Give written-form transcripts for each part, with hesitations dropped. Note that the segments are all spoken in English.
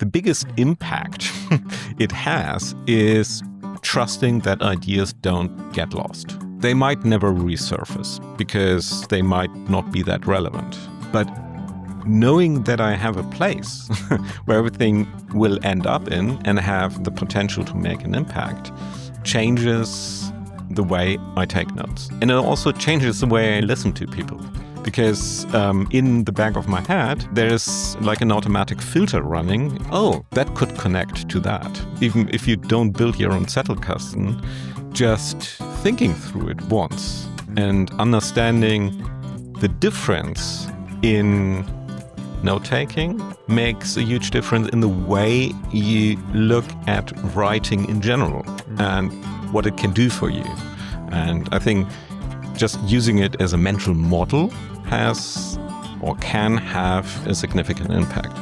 the biggest impact it has is trusting that ideas don't get lost. They might never resurface because they might not be that relevant. But knowing that I have a place where everything will end up in and have the potential to make an impact changes the way I take notes. And it also changes the way I listen to people. Because in the back of my head, there's like an automatic filter running. Oh, that could connect to that. Even if you don't build your own Zettelkasten, just thinking through it once and understanding the difference in note-taking makes a huge difference in the way you look at writing in general and what it can do for you. And I think just using it as a mental model has or can have a significant impact.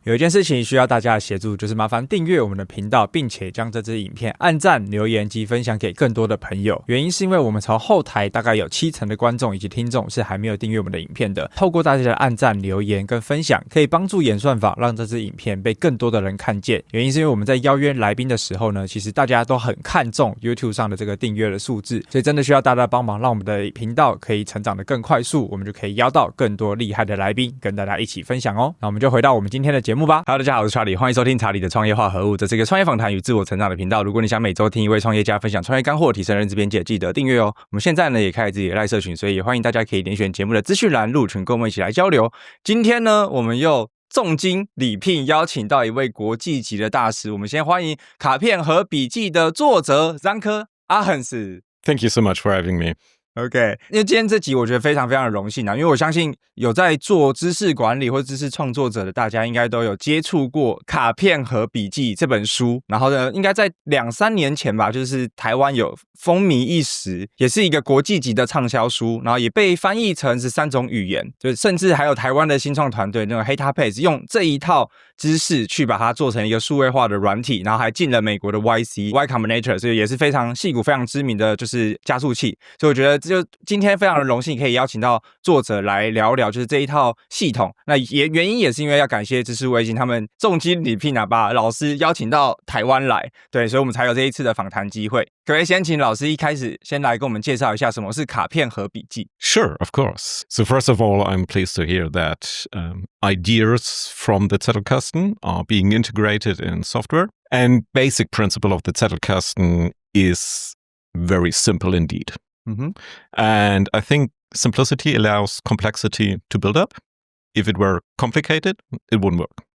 有一件事情需要大家的协助，就是麻烦订阅我们的频道，并且将这支影片按赞、留言及分享给更多的朋友。原因是因为我们从后台大概有70%的观众以及听众是还没有订阅我们的影片的。透过大家的按赞、留言跟分享，可以帮助演算法让这支影片被更多的人看见。原因是因为我们在邀约来宾的时候呢，其实大家都很看重 YouTube 上的这个订阅的数字，所以真的需要大家帮忙，让我们的频道可以成长得更快速，我们就可以邀到更多厉害的来宾跟大家一起分享哦。那我们就回到我们今天的节目吧。Hello， 大家好，我是查理，欢迎收听查理的创业化合物。这是一个创业访谈与自我成长的频道。如果你想每周听一位创业家分享创业干货，提升认知边界，记得订阅哦。我们现在呢也开始自己的赖社群，所以也欢迎大家可以点选节目的资讯栏入群，跟我们一起来交流。今天呢，我们又重金礼聘邀请到一位国际级的大师。我们先欢迎卡片盒笔记的作者 Sönke Ahrens。Thank you so much for having me. OK， 因为今天这集我觉得非常非常的荣幸啊，因为我相信有在做知识管理或知识创作者的大家应该都有接触过卡片盒笔记这本书，然后呢应该在2-3年前吧，就是台湾有风靡一时，也是一个国际级的畅销书，然后也被翻译成13种语言，就甚至还有台湾的新创团队那个 Zettelkasten 用这一套知识去把它做成一个数位化的软体，然后还进了美国的 Y Combinator， 所以也是非常矽谷非常知名的就是加速器，所以我觉得就今天非常的荣幸可以邀请到作者来聊聊就是这一套系统。那原因也是因为要感谢知识卫星他们重金礼聘把老师邀请到台湾来，对，所以我们才有这一次的访谈机会。可不可以先请老师一开始先来跟我们介绍一下什么是卡片盒笔记？ Sure, of course. So first of all, I'm pleased to hear that ideas from the Zettelkasten are being integrated in software. And basic principle of the Zettelkasten is very simple indeed. Mm-hmm. And I think simplicity allows complexity to build up. If it were complicated, it wouldn't work.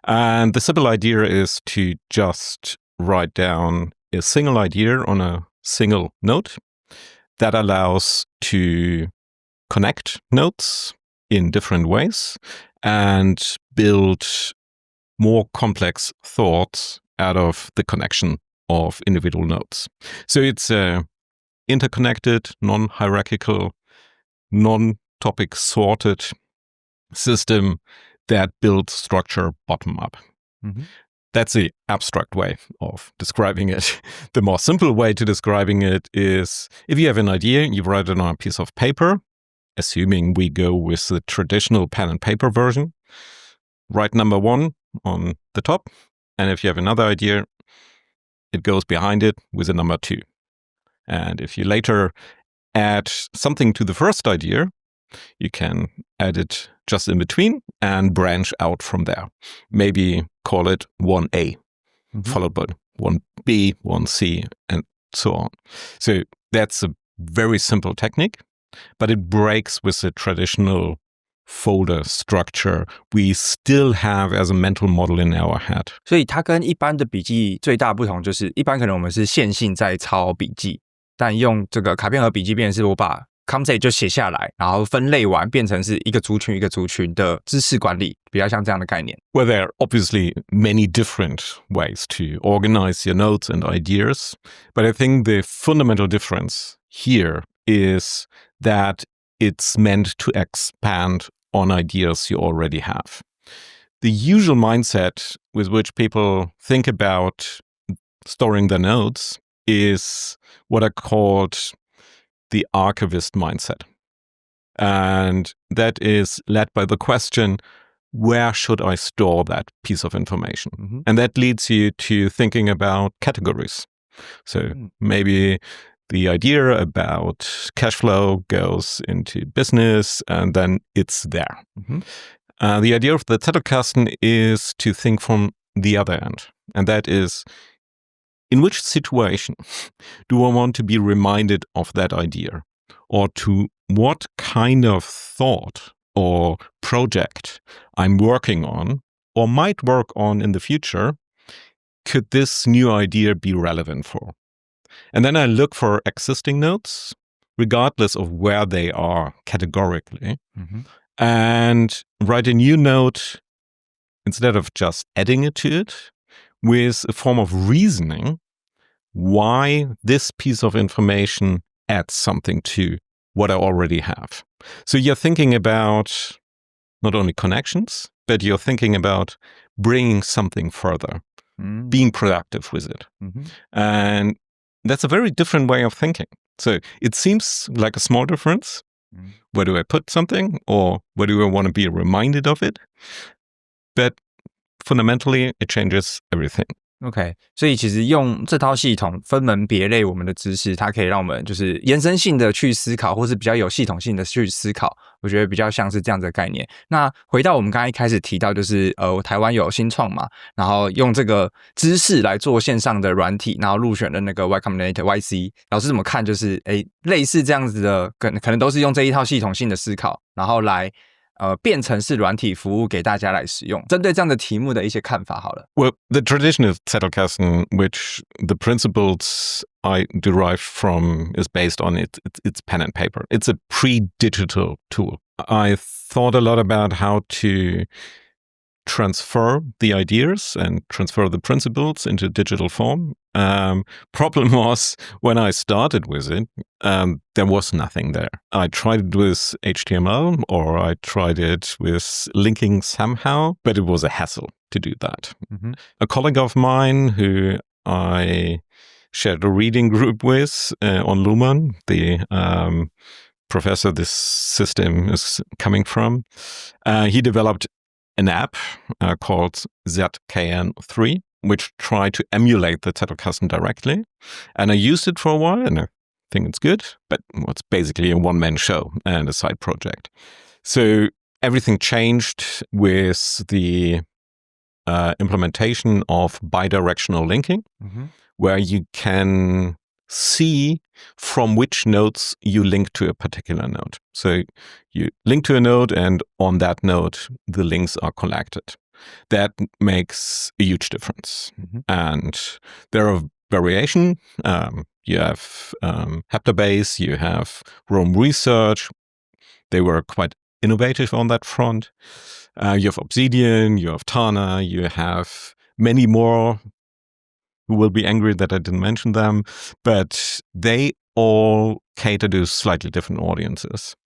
And the simple idea is to just write down a single idea on a single note that allows to connect notes in different ways and build more complex thoughts out of the connection of individual notes. So it's a interconnected, non-hierarchical, non-topic sorted system that builds structure bottom up. Mm-hmm. That's the abstract way of describing it. The more simple way to describing it is if you have an idea, you write it on a piece of paper, assuming we go with the traditional pen and paper version, write number 1 on the top, and if you have another idea, it goes behind it with a number 2. And if you later add something to the first idea, you can add it just in between and branch out from there. Maybe call it 1A, followed by 1B, 1C, and so on. So that's a very simple technique, but it breaks with the traditional folder structure we still have as a mental model in our head. 所以它跟一般的笔记最大不同就是，一般可能我们是线性在抄笔记，但用这个卡片盒笔记变成是我把 concept 就写下来，然后分类完变成是一个族群一个族群的知识管理，比较像这样的概念。Well, there are obviously many different ways to organize your notes and ideas, but I think the fundamental difference here is that it's meant to expand on ideas you already have. The usual mindset with which people think about storing their notes is what I called the archivist mindset. And that is led by the question, where should I store that piece of information? Mm-hmm. And that leads you to thinking about categories. So maybe the idea about cash flow goes into business and then it's there. Mm-hmm. The idea of the Zettelkasten is to think from the other end. And that is, in which situation do I want to be reminded of that idea? Or to what kind of thought or project I'm working on or might work on in the future could this new idea be relevant for? And then I look for existing notes, regardless of where they are categorically, and write a new note instead of just adding it to it with a form of reasoning why this piece of information adds something to what I already have. So you're thinking about not only connections, but you're thinking about bringing something further, being productive with it. And that's a very different way of thinking. So it seems like a small difference. Where do I put something, or where do I want to be reminded of it? But fundamentally, it changes everything. OK， 所以其实用这套系统分门别类我们的知识，它可以让我们就是延伸性的去思考，或是比较有系统性的去思考。我觉得比较像是这样子的概念。那回到我们刚才一开始提到，就是台湾有新创嘛，然后用这个知识来做线上的软体，然后入选了那个 Y Combinator YC。老师怎么看？就是类似这样子的，可能都是用这一套系统性的思考，然后来变成是软体服务给大家来使用。针对这样的题目的一些看法好了。Well, the tradition of Zettelkasten, which the principles I derive from is based on it's pen and paper. It's a pre-digital tool. I thought a lot about how to transfer the ideas and transfer the principles into digital form. Problem was, when I started with it, there was nothing there. I tried it with HTML or I tried it with linking somehow, but it was a hassle to do that. A colleague of mine who I shared a reading group with on Luhmann, the professor this system is coming from, he developed an app called Zettelkasten 3, which tried to emulate the Zettelkasten directly. And I used it for a while, and I think it's good, but it's basically a one-man show and a side project. So everything changed with the implementation of bidirectional linking, where you can see from which nodes you link to a particular node. So you link to a node, and on that node, the links are collected. That makes a huge difference. And there are variation. You have Heptabase, you have Rome Research. They were quite innovative on that front. You have Obsidian, you have Tana, you have many more who will be angry that I didn't mention them, but they all cater to slightly different audiences.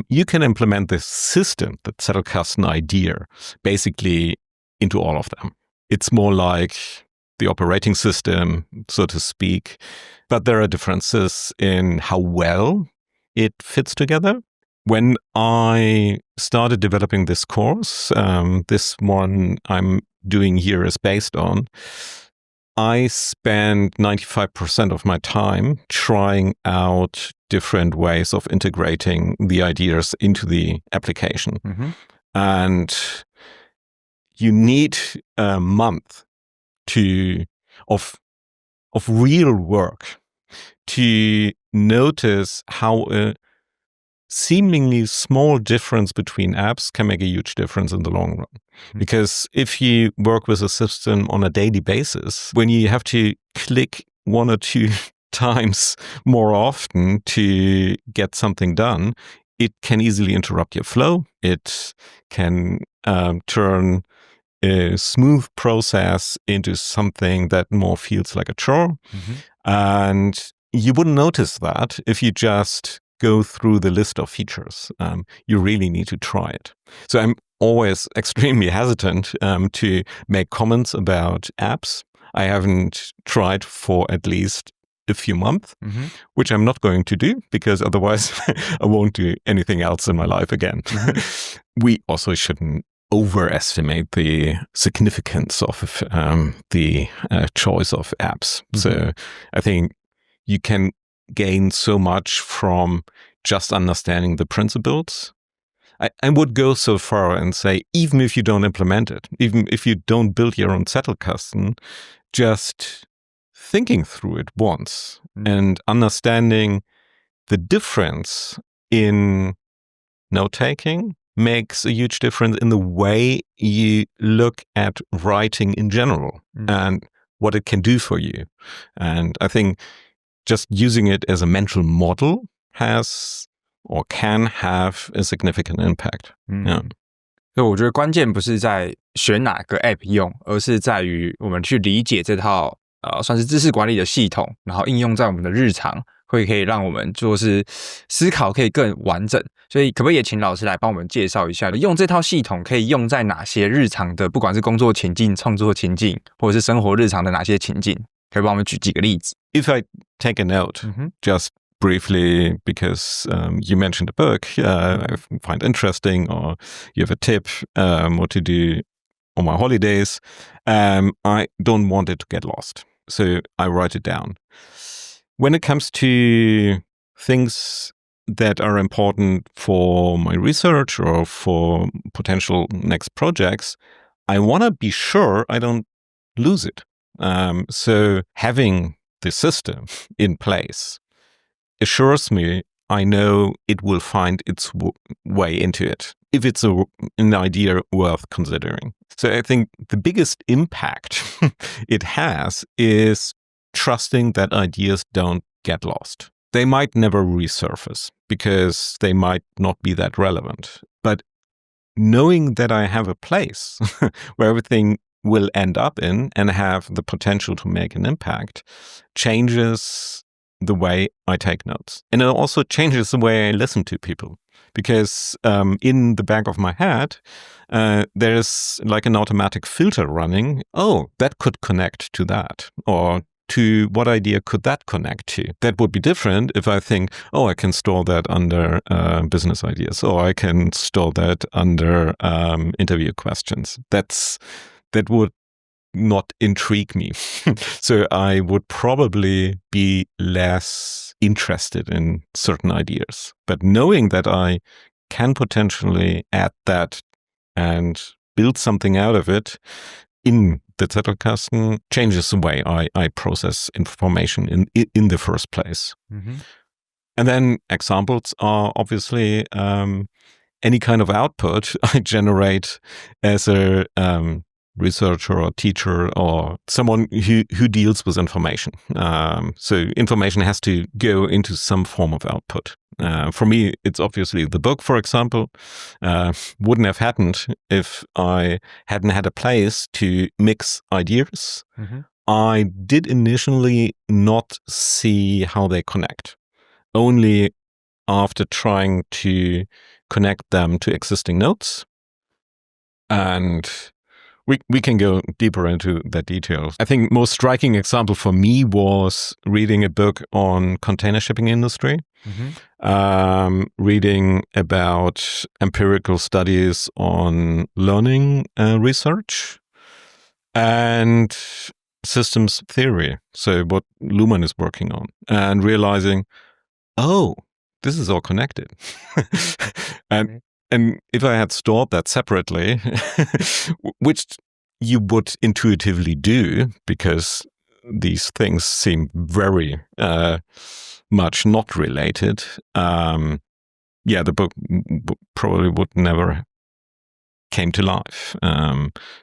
You can implement this system, the Zettelkasten idea, basically into all of them. It's more like the operating system, so to speak, but there are differences in how well it fits together. When I started developing this course, this one I'm doing here is based on, I spend 95% of my time trying out different ways of integrating the ideas into the application. And you need a month of real work to notice how a seemingly small difference between apps can make a huge difference in the long run. Because if you work with a system on a daily basis, when you have to click one or two times more often to get something done, it can easily interrupt your flow. It can turn a smooth process into something that more feels like a chore. And you wouldn't notice that if you just go through the list of features. You really need to try it. So I'm always extremely hesitant to make comments about apps. I haven't tried for at least a few months, which I'm not going to do because otherwise I won't do anything else in my life again. We also shouldn't overestimate the significance of the choice of apps. So I think you can gain so much from just understanding the principles. I would go so far and say, even if you don't implement it, even if you don't build your own Zettelkasten, just thinking through it once and understanding the difference in note-taking makes a huge difference in the way you look at writing in general and what it can do for you. And I think just using it as a mental model has or can have a significant impact. Yeah. 所以我觉得关键不是在选哪个 app 用，而是在于我们去理解这套算是知识管理的系统，然后应用在我们的日常，可以让我们做是思考可以更完整。所以可不可以也请老师来帮我们介绍一下，用这套系统可以用在哪些日常的，不管是工作情境、创作情境，或者是生活日常的哪些情境？可以帮我们举几个例子 ？If I take a note, just briefly, because you mentioned a book I find interesting, or you have a tip what to do on my holidays, I don't want it to get lost. So I write it down. When it comes to things that are important for my research or for potential next projects, I want to be sure I don't lose it. So having the system in place assures me I know it will find its way into it, if it's an idea worth considering. So I think the biggest impact it has is trusting that ideas don't get lost. They might never resurface because they might not be that relevant. But knowing that I have a place where everything will end up in and have the potential to make an impact changes the way I take notes. And it also changes the way I listen to people. Because in the back of my head, there's like an automatic filter running. Oh, that could connect to that. Or to what idea could that connect to? That would be different if I think, oh, I can store that under business ideas, or I can store that under interview questions. That would not intrigue me. So I would probably be less interested in certain ideas. But knowing that I can potentially add that and build something out of it in the Zettelkasten changes the way I process information in the first place. And then examples are obviously any kind of output I generate as a researcher or teacher or someone who deals with information. So information has to go into some form of output. For me, it's obviously the book, for example. Wouldn't have happened if I hadn't had a place to mix ideas. I did initially not see how they connect. Only after trying to connect them to existing notes. And we can go deeper into the details. I think most striking example for me was reading a book on container shipping industry, reading about empirical studies on learning research and systems theory, so what Luhmann is working on, and realizing, oh, this is all connected. And if I had stored that separately, which you would intuitively do because these things seem very much not related, the book probably would never came to life.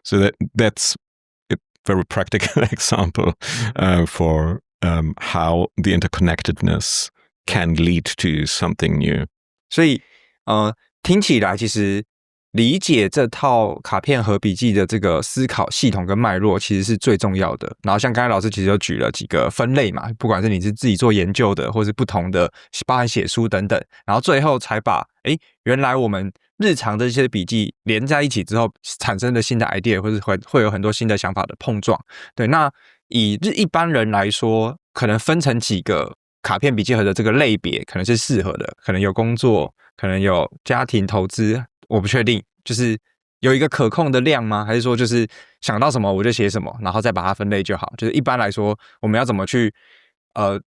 So that's a very practical example for how the interconnectedness can lead to something new. 所以听起来其实理解这套卡片盒笔记的这个思考系统跟脉络其实是最重要的。然后像刚才老师其实就举了几个分类嘛，不管是你是自己做研究的，或是不同的包含写书等等，然后最后才把原来我们日常的这些笔记连在一起之后产生的新的 idea， 或是会有很多新的想法的碰撞。对，那以一般人来说，可能分成几个卡片笔记盒的这个类别可能是适合的，可能有工作，可能有家庭投资，我不确定，就是有一个可控的量吗？还是说就是想到什么我就写什么，然后再把它分类就好？就是一般来说，我们要怎么去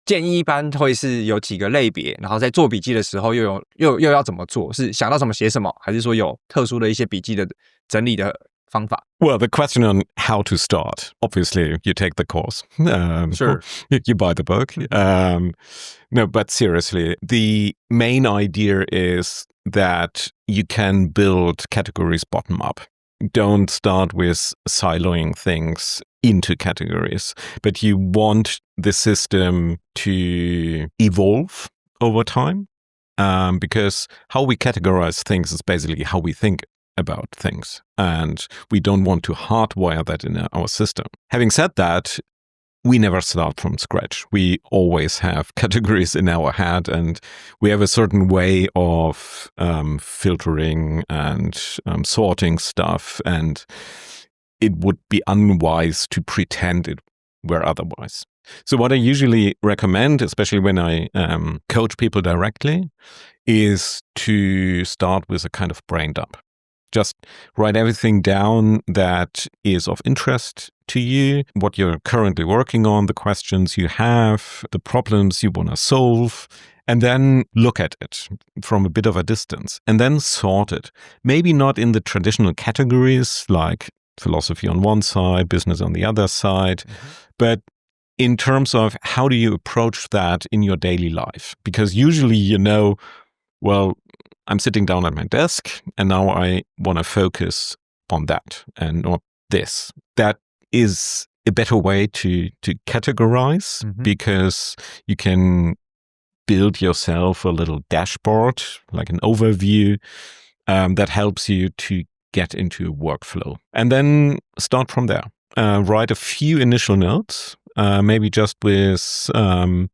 建议一般会是有几个类别，然后在做笔记的时候又要怎么做？是想到什么写什么，还是说有特殊的一些笔记的整理的方法？ Well, the question on how to start, obviously, you take the course. Sure. You buy the book. No, but seriously, the main idea is that you can build categories bottom up. Don't start with siloing things into categories, but you want the system to evolve over time, because how we categorize things is basically how we think about things, and we don't want to hardwire that in our system. Having said that, we never start from scratch. We always have categories in our head, and we have a certain way of filtering and sorting stuff, and it would be unwise to pretend it were otherwise. So what I usually recommend, especially when I coach people directly, is to start with a kind of brain dump. Just write everything down that is of interest to you, what you're currently working on, the questions you have, the problems you want to solve, and then look at it from a bit of a distance and then sort it. Maybe not in the traditional categories like philosophy on one side, business on the other side, but in terms of how do you approach that in your daily life? Because usually, well, I'm sitting down at my desk and now I want to focus on that and not this. That is a better way to categorize, because you can build yourself a little dashboard, like an overview, that helps you to get into a workflow. And then start from there. Write a few initial notes, maybe just with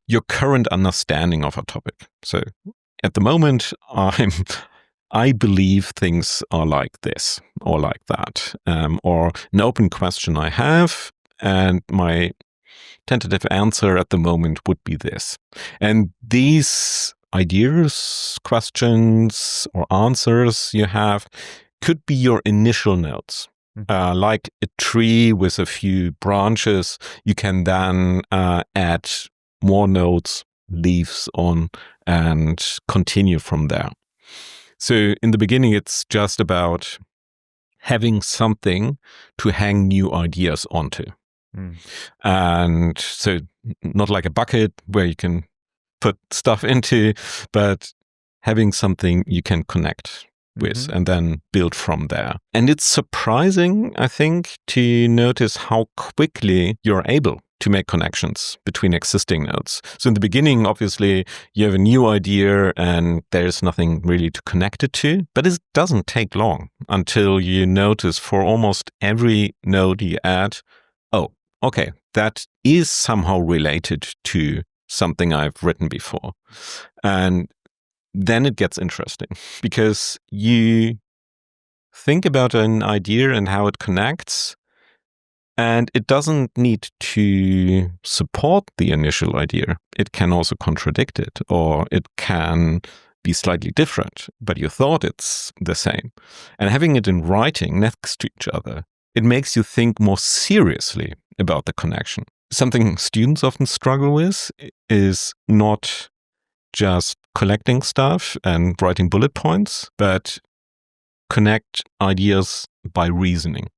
your current understanding of a topic. So at the moment, I believe things are like this or like that, or an open question I have, and my tentative answer at the moment would be this. And these ideas, questions, or answers you have could be your initial notes. Like a tree with a few branches, you can then add more notes, leaves on, and continue from there. So in the beginning, it's just about having something to hang new ideas onto. And so not like a bucket where you can put stuff into, but having something you can connect with and then build from there. And it's surprising, I think, to notice how quickly you're able to make connections between existing nodes. So in the beginning, obviously, you have a new idea and there's nothing really to connect it to, but it doesn't take long until you notice for almost every node you add, oh, okay, that is somehow related to something I've written before. And then it gets interesting because you think about an idea and how it connects, and it doesn't need to support the initial idea. It can also contradict it, or it can be slightly different, but you thought it's the same. And having it in writing next to each other, it makes you think more seriously about the connection. Something students often struggle with is not just collecting stuff and writing bullet points, but connect ideas by reasoning.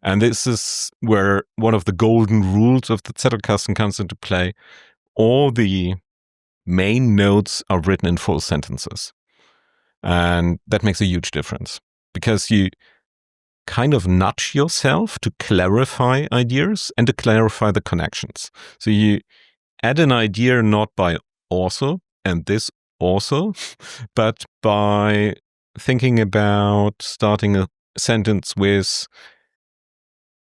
And this is where one of the golden rules of the Zettelkasten comes into play. All the main notes are written in full sentences. And that makes a huge difference because you kind of nudge yourself to clarify ideas and to clarify the connections. So you add an idea not by also and this also, but by thinking about starting a sentence with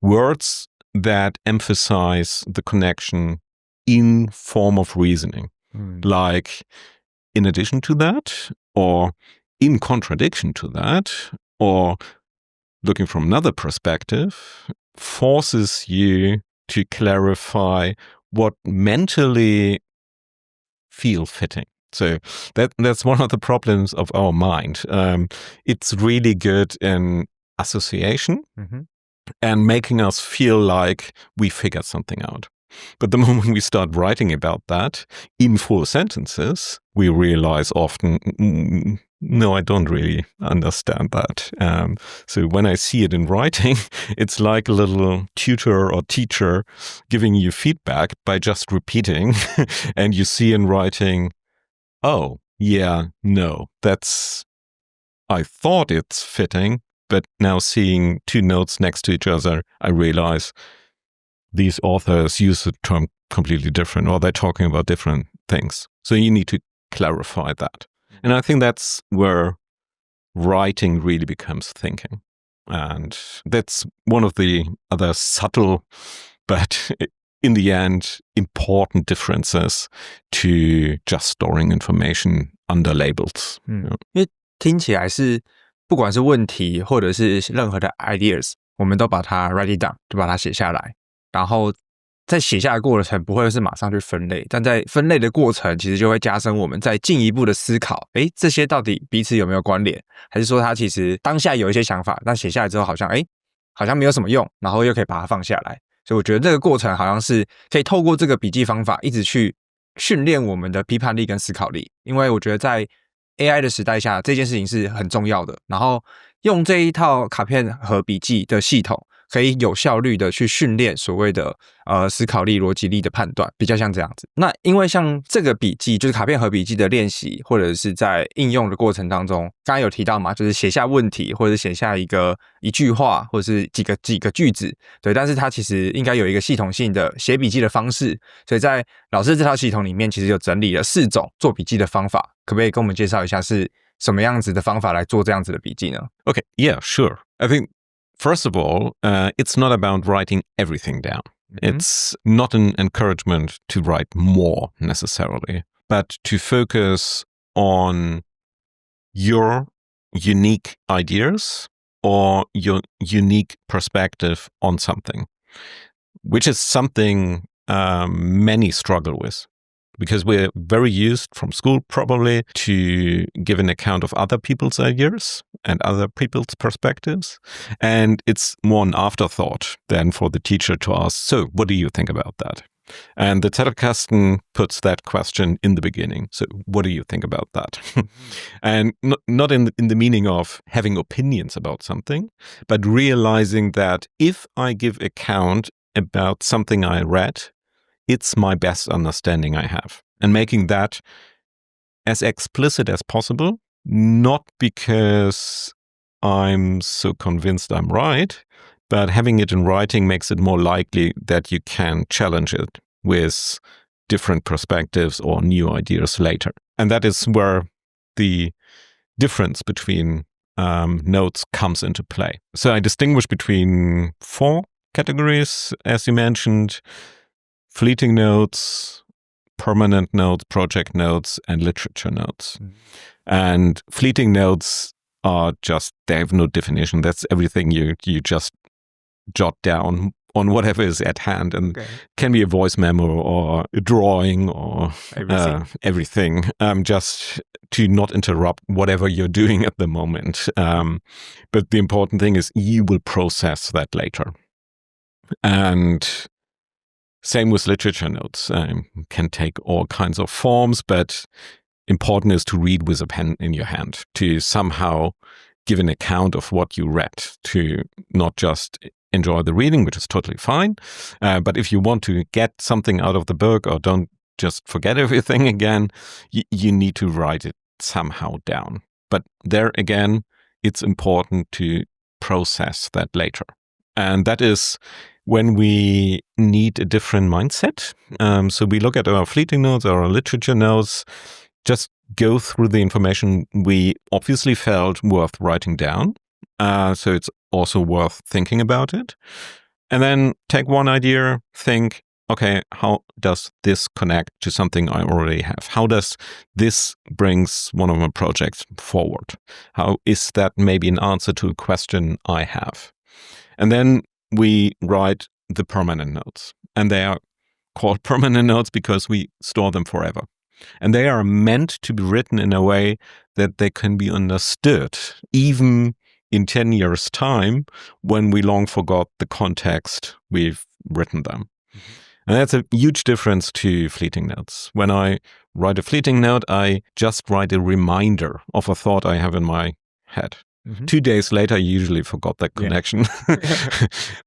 words that emphasize the connection in form of reasoning. Like, in addition to that, or in contradiction to that, or looking from another perspective, forces you to clarify what mentally feel fitting. So that's one of the problems of our mind. It's really good in association and making us feel like we figured something out. But the moment we start writing about that in full sentences, we realize often, no, I don't really understand that. So when I see it in writing, it's like a little tutor or teacher giving you feedback by just repeating. And you see in writing, oh, yeah, no, I thought it's fitting, but now seeing two notes next to each other, I realize these authors use the term completely different, or they're talking about different things. So you need to clarify that. And I think that's where writing really becomes thinking. And that's one of the other subtle, but in the end, important differences to just storing information under labels. 因为听起来是不管是问题或者是任何的 ideas， 我们都把它 write it down， 就把它写下来。然后在写下的过程不会是马上去分类，但在分类的过程其实就会加深我们再进一步的思考，这些到底彼此有没有关联，还是说它其实当下有一些想法，但写下来之后好像没有什么用，然后又可以把它放下来。所以我觉得这个过程好像是可以透过这个笔记方法一直去训练我们的批判力跟思考力，因为我觉得在 AI 的时代下这件事情是很重要的，然后用这一套卡片和笔记的系统可以有效率的去训练所谓的思考力、逻辑力的判断，比较像这样子。那因为像这个笔记，就是卡片和笔记的练习，或者是在应用的过程当中，刚刚有提到嘛，就是写下问题，或者写下一句话，或者是几个句子，对。但是它其实应该有一个系统性的写笔记的方式，所以在老师这套系统里面，其实有整理了4种做笔记的方法，可不可以跟我们介绍一下是什么样子的方法来做这样子的笔记呢？ Okay, yeah, sure. I think first of all, it's not about writing everything down. It's not an encouragement to write more necessarily, but to focus on your unique ideas or your unique perspective on something, which is something many struggle with. Because we're very used from school probably to give an account of other people's ideas and other people's perspectives. And it's more an afterthought than for the teacher to ask, so what do you think about that? And the Zettelkasten puts that question in the beginning. So what do you think about that? And not in the meaning of having opinions about something, but realizing that if I give account about something I read, it's my best understanding I have. And making that as explicit as possible, not because I'm so convinced I'm right, but having it in writing makes it more likely that you can challenge it with different perspectives or new ideas later. And that is where the difference between notes comes into play. So I distinguish between 4 categories, as you mentioned: fleeting notes, permanent notes, project notes, and literature notes. And fleeting notes are just, they have no definition. That's everything you just jot down on whatever is at hand, and can be a voice memo or a drawing or everything, just to not interrupt whatever you're doing at the moment. But the important thing is you will process that later. And same with literature notes. Can take all kinds of forms, but important is to read with a pen in your hand, to somehow give an account of what you read, to not just enjoy the reading, which is totally fine. But if you want to get something out of the book or don't just forget everything again, you need to write it somehow down. But there again, it's important to process that later. And that is when we need a different mindset. So we look at our fleeting notes, our literature notes, just go through the information we obviously felt worth writing down. So it's also worth thinking about it. And then take one idea, think, okay, how does this connect to something I already have? How does this brings one of my projects forward? How is that maybe an answer to a question I have? And then we write the permanent notes. And they are called permanent notes because we store them forever. And they are meant to be written in a way that they can be understood, even in 10 years' time, when we long forgot the context we've written them. And that's a huge difference to fleeting notes. When I write a fleeting note, I just write a reminder of a thought I have in my head. 2 days later, I usually forgot that connection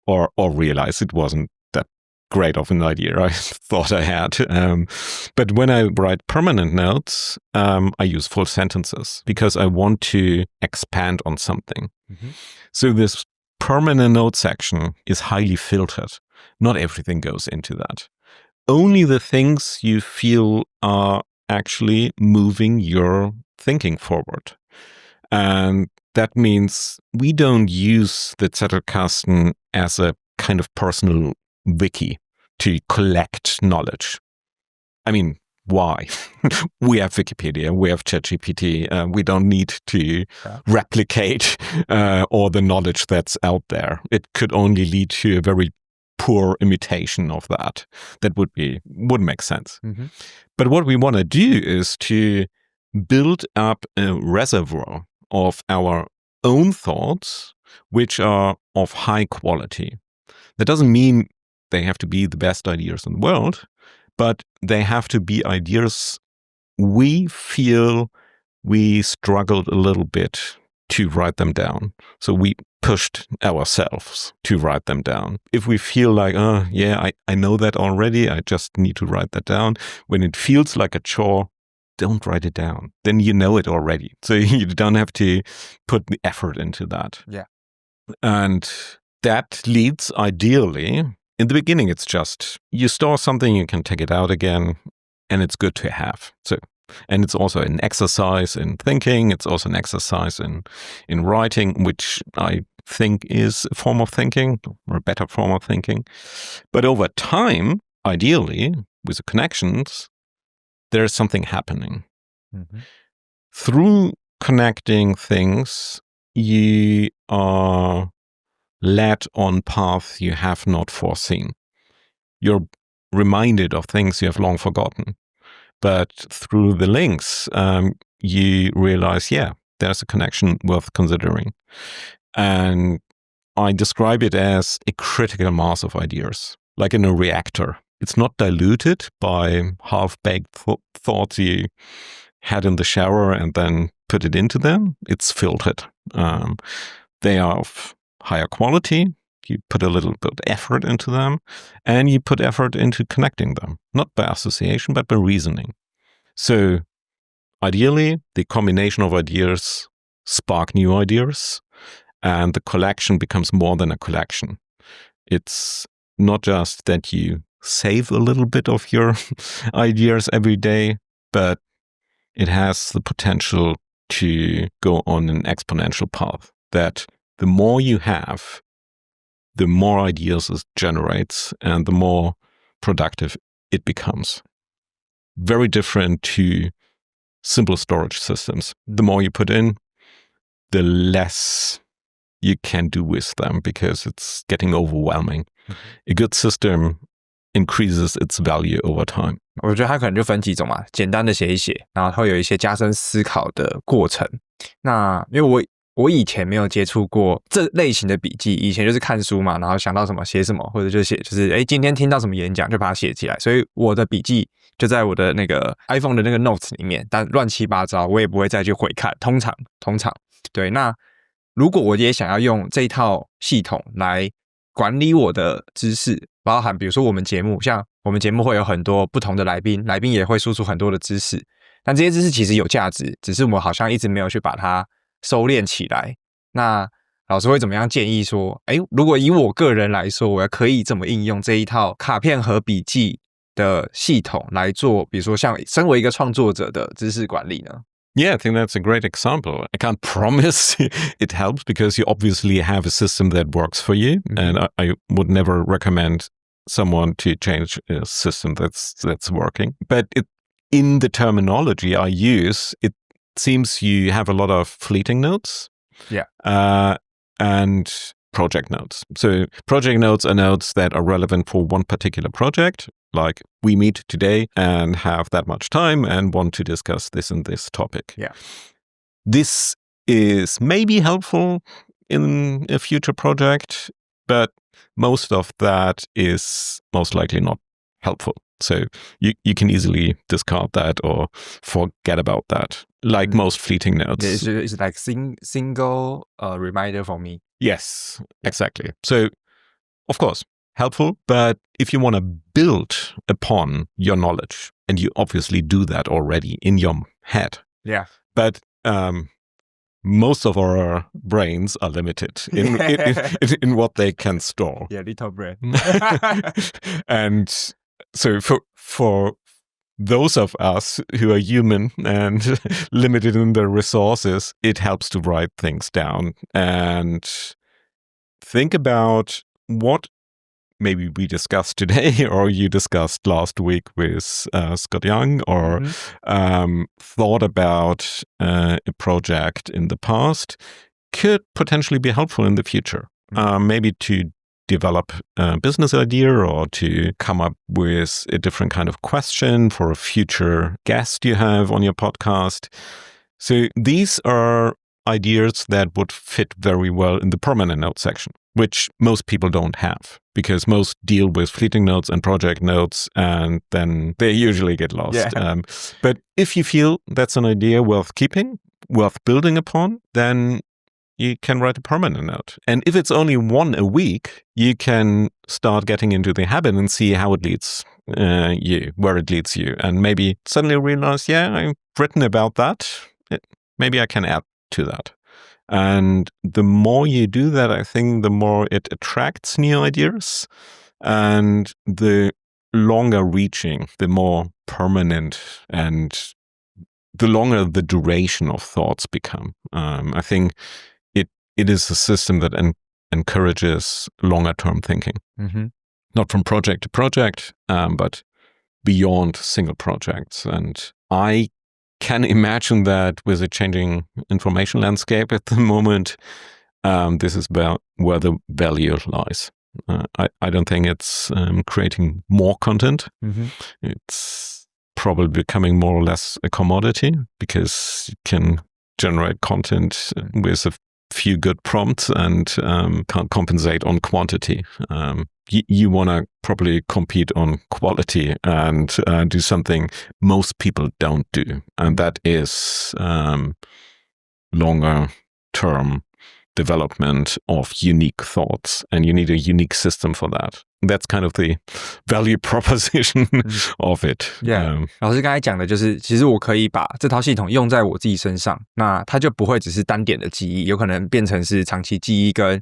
or realize it wasn't that great of an idea I thought I had. But when I write permanent notes, I use full sentences because I want to expand on something. So this permanent note section is highly filtered. Not everything goes into that. Only the things you feel are actually moving your thinking forward. And that means we don't use the Zettelkasten as a kind of personal wiki to collect knowledge. I mean, why? We have Wikipedia, we have ChatGPT. We don't need to replicate all the knowledge that's out there. It could only lead to a very poor imitation of that. That wouldn't make sense. But what we want to do is to build up a reservoir of our own thoughts, which are of high quality. That doesn't mean they have to be the best ideas in the world, but they have to be ideas we feel we struggled a little bit to write them down. So we pushed ourselves to write them down. If we feel like, I know that already, I just need to write that down. When it feels like a chore, don't write it down. Then you know it already. So you don't have to put the effort into that. Yeah. And that leads ideally, in the beginning, it's just you store something, you can take it out again, and it's good to have. And it's also an exercise in thinking. It's also an exercise in writing, which I think is a form of thinking or a better form of thinking. But over time, ideally, with the connections, there's something happening. Through connecting things, you are led on paths you have not foreseen. You're reminded of things you have long forgotten. But through the links, you realize, there's a connection worth considering. And I describe it as a critical mass of ideas, like in a reactor. It's not diluted by half-baked thoughts you had in the shower and then put it into them. It's filtered. They are of higher quality. You put a little bit of effort into them, and you put effort into connecting them, not by association, but by reasoning. So ideally, the combination of ideas spark new ideas, and the collection becomes more than a collection. It's not just that you save a little bit of your ideas every day, but it has the potential to go on an exponential path, that the more you have, the more ideas it generates and the more productive it becomes. Very different to simple storage systems. The more you put in, the less you can do with them because it's getting overwhelming. A good system increases its value over time. 我觉得它可能就分几种嘛，简单的写一写，然后会有一些加深思考的过程。那因为我以前没有接触过这类型的笔记，以前就是看书嘛，然后想到什么写什么，或者就写就是今天听到什么演讲就把它写起来，所以我的笔记就在我的那个 iPhone 的那个 Notes 里面，但乱七八糟，我也不会再去回看，通常对。那如果我也想要用这一套系统来管理我的知识，包含比如说我们节目，像我们节目会有很多不同的来宾也会输出很多的知识，但这些知识其实有价值，只是我们好像一直没有去把它收敛起来。那老师会怎么样建议说，如果以我个人来说，我可以怎么应用这一套卡片盒笔记的系统来做，比如说像身为一个创作者的知识管理呢？Yeah, I think that's a great example. I can't promise it helps because you obviously have a system that works for you. And I would never recommend someone to change a system that's working. But in the terminology I use, it seems you have a lot of fleeting notes. Yeah. And project notes. So project notes are notes that are relevant for one particular project, like we meet today and have that much time and want to discuss this and this topic. Yeah. This is maybe helpful in a future project, but most of that is most likely not helpful. So you can easily discard that or forget about that, like most fleeting notes. It's like single reminder for me. Yes, exactly. So, of course, helpful, but if you want to build upon your knowledge, and you obviously do that already in your head. Yeah. But most of our brains are limited in what they can store. Yeah, little brain. And so for those of us who are human and limited in their resources, it helps to write things down and think about what maybe we discussed today or you discussed last week with Scott Young or thought about a project in the past could potentially be helpful in the future. Maybe to develop a business idea or to come up with a different kind of question for a future guest you have on your podcast. So these are ideas that would fit very well in the permanent note section, which most people don't have because most deal with fleeting notes and project notes and then they usually get lost. Yeah. But if you feel that's an idea worth keeping, worth building upon, then you can write a permanent note. And if it's only one a week, you can start getting into the habit and see how it leads you, where it leads you. And maybe suddenly realize, yeah, I've written about that. Maybe I can add to that. And the more you do that, I think the more it attracts new ideas and the longer reaching, the more permanent and the longer the duration of thoughts become. I think it is a system that encourages longer-term thinking, not from project to project, but beyond single projects. And I can imagine that with a changing information landscape at the moment, this is where the value lies. I don't think it's creating more content. It's probably becoming more or less a commodity because you can generate content with a few good prompts and can't compensate on quantity. You want to probably compete on quality and do something most people don't do. And that is longer term development of unique thoughts. And you need a unique system for that. That's kind of the value proposition of it. Yeah. 老师刚才讲的就是，其实我可以把这套系统用在我自己身上，那它就不会只是单点的记忆，有可能变成是长期记忆跟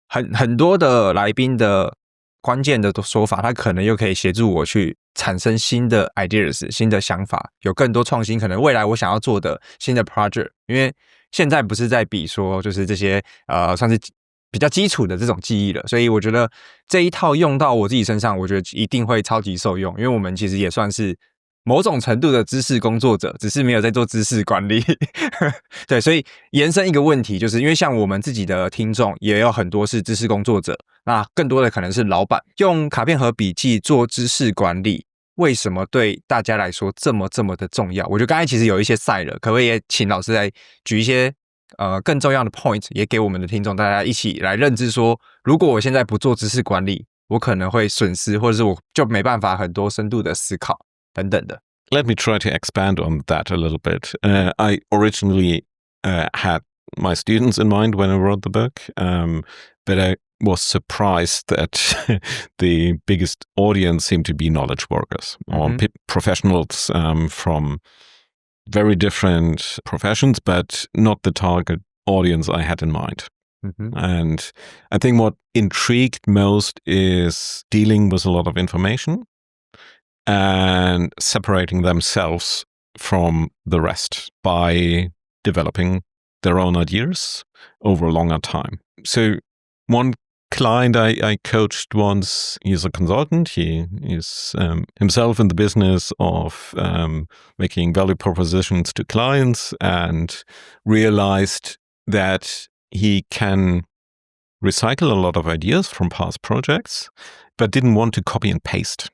很多的来宾的关键的说法，它可能又可以协助我去产生新的 ideas、新的想法，有更多创新，可能未来我想要做的新的 project。因为现在不是在比说就是这些算是比较基础的这种记忆了，所以我觉得这一套用到我自己身上，我觉得一定会超级受用，因为我们其实也算是某种程度的知识工作者，只是没有在做知识管理。对，所以延伸一个问题，就是因为像我们自己的听众也有很多是知识工作者，那更多的可能是老板，用卡片盒笔记做知识管理，为什么对大家来说这么的重要？我觉得刚才其实有一些赛了，可不可以也请老师来举一些更重要的 point 也给我们的听众，大家一起来认知说，如果我现在不做知识管理，我可能会损失，或者是我就没办法很多深度的思考等等的。Let me try to expand on that a little bit. I originally had my students in mind when I wrote the book, but I was surprised that the biggest audience seemed to be knowledge workers or professionals from very different professions, but not the target audience I had in mind. And I think what intrigued most is dealing with a lot of information and separating themselves from the rest by developing their own ideas over a longer time. So one client I coached once, he's a consultant. He is himself in the business of making value propositions to clients and realized that he can recycle a lot of ideas from past projects, but didn't want to copy and paste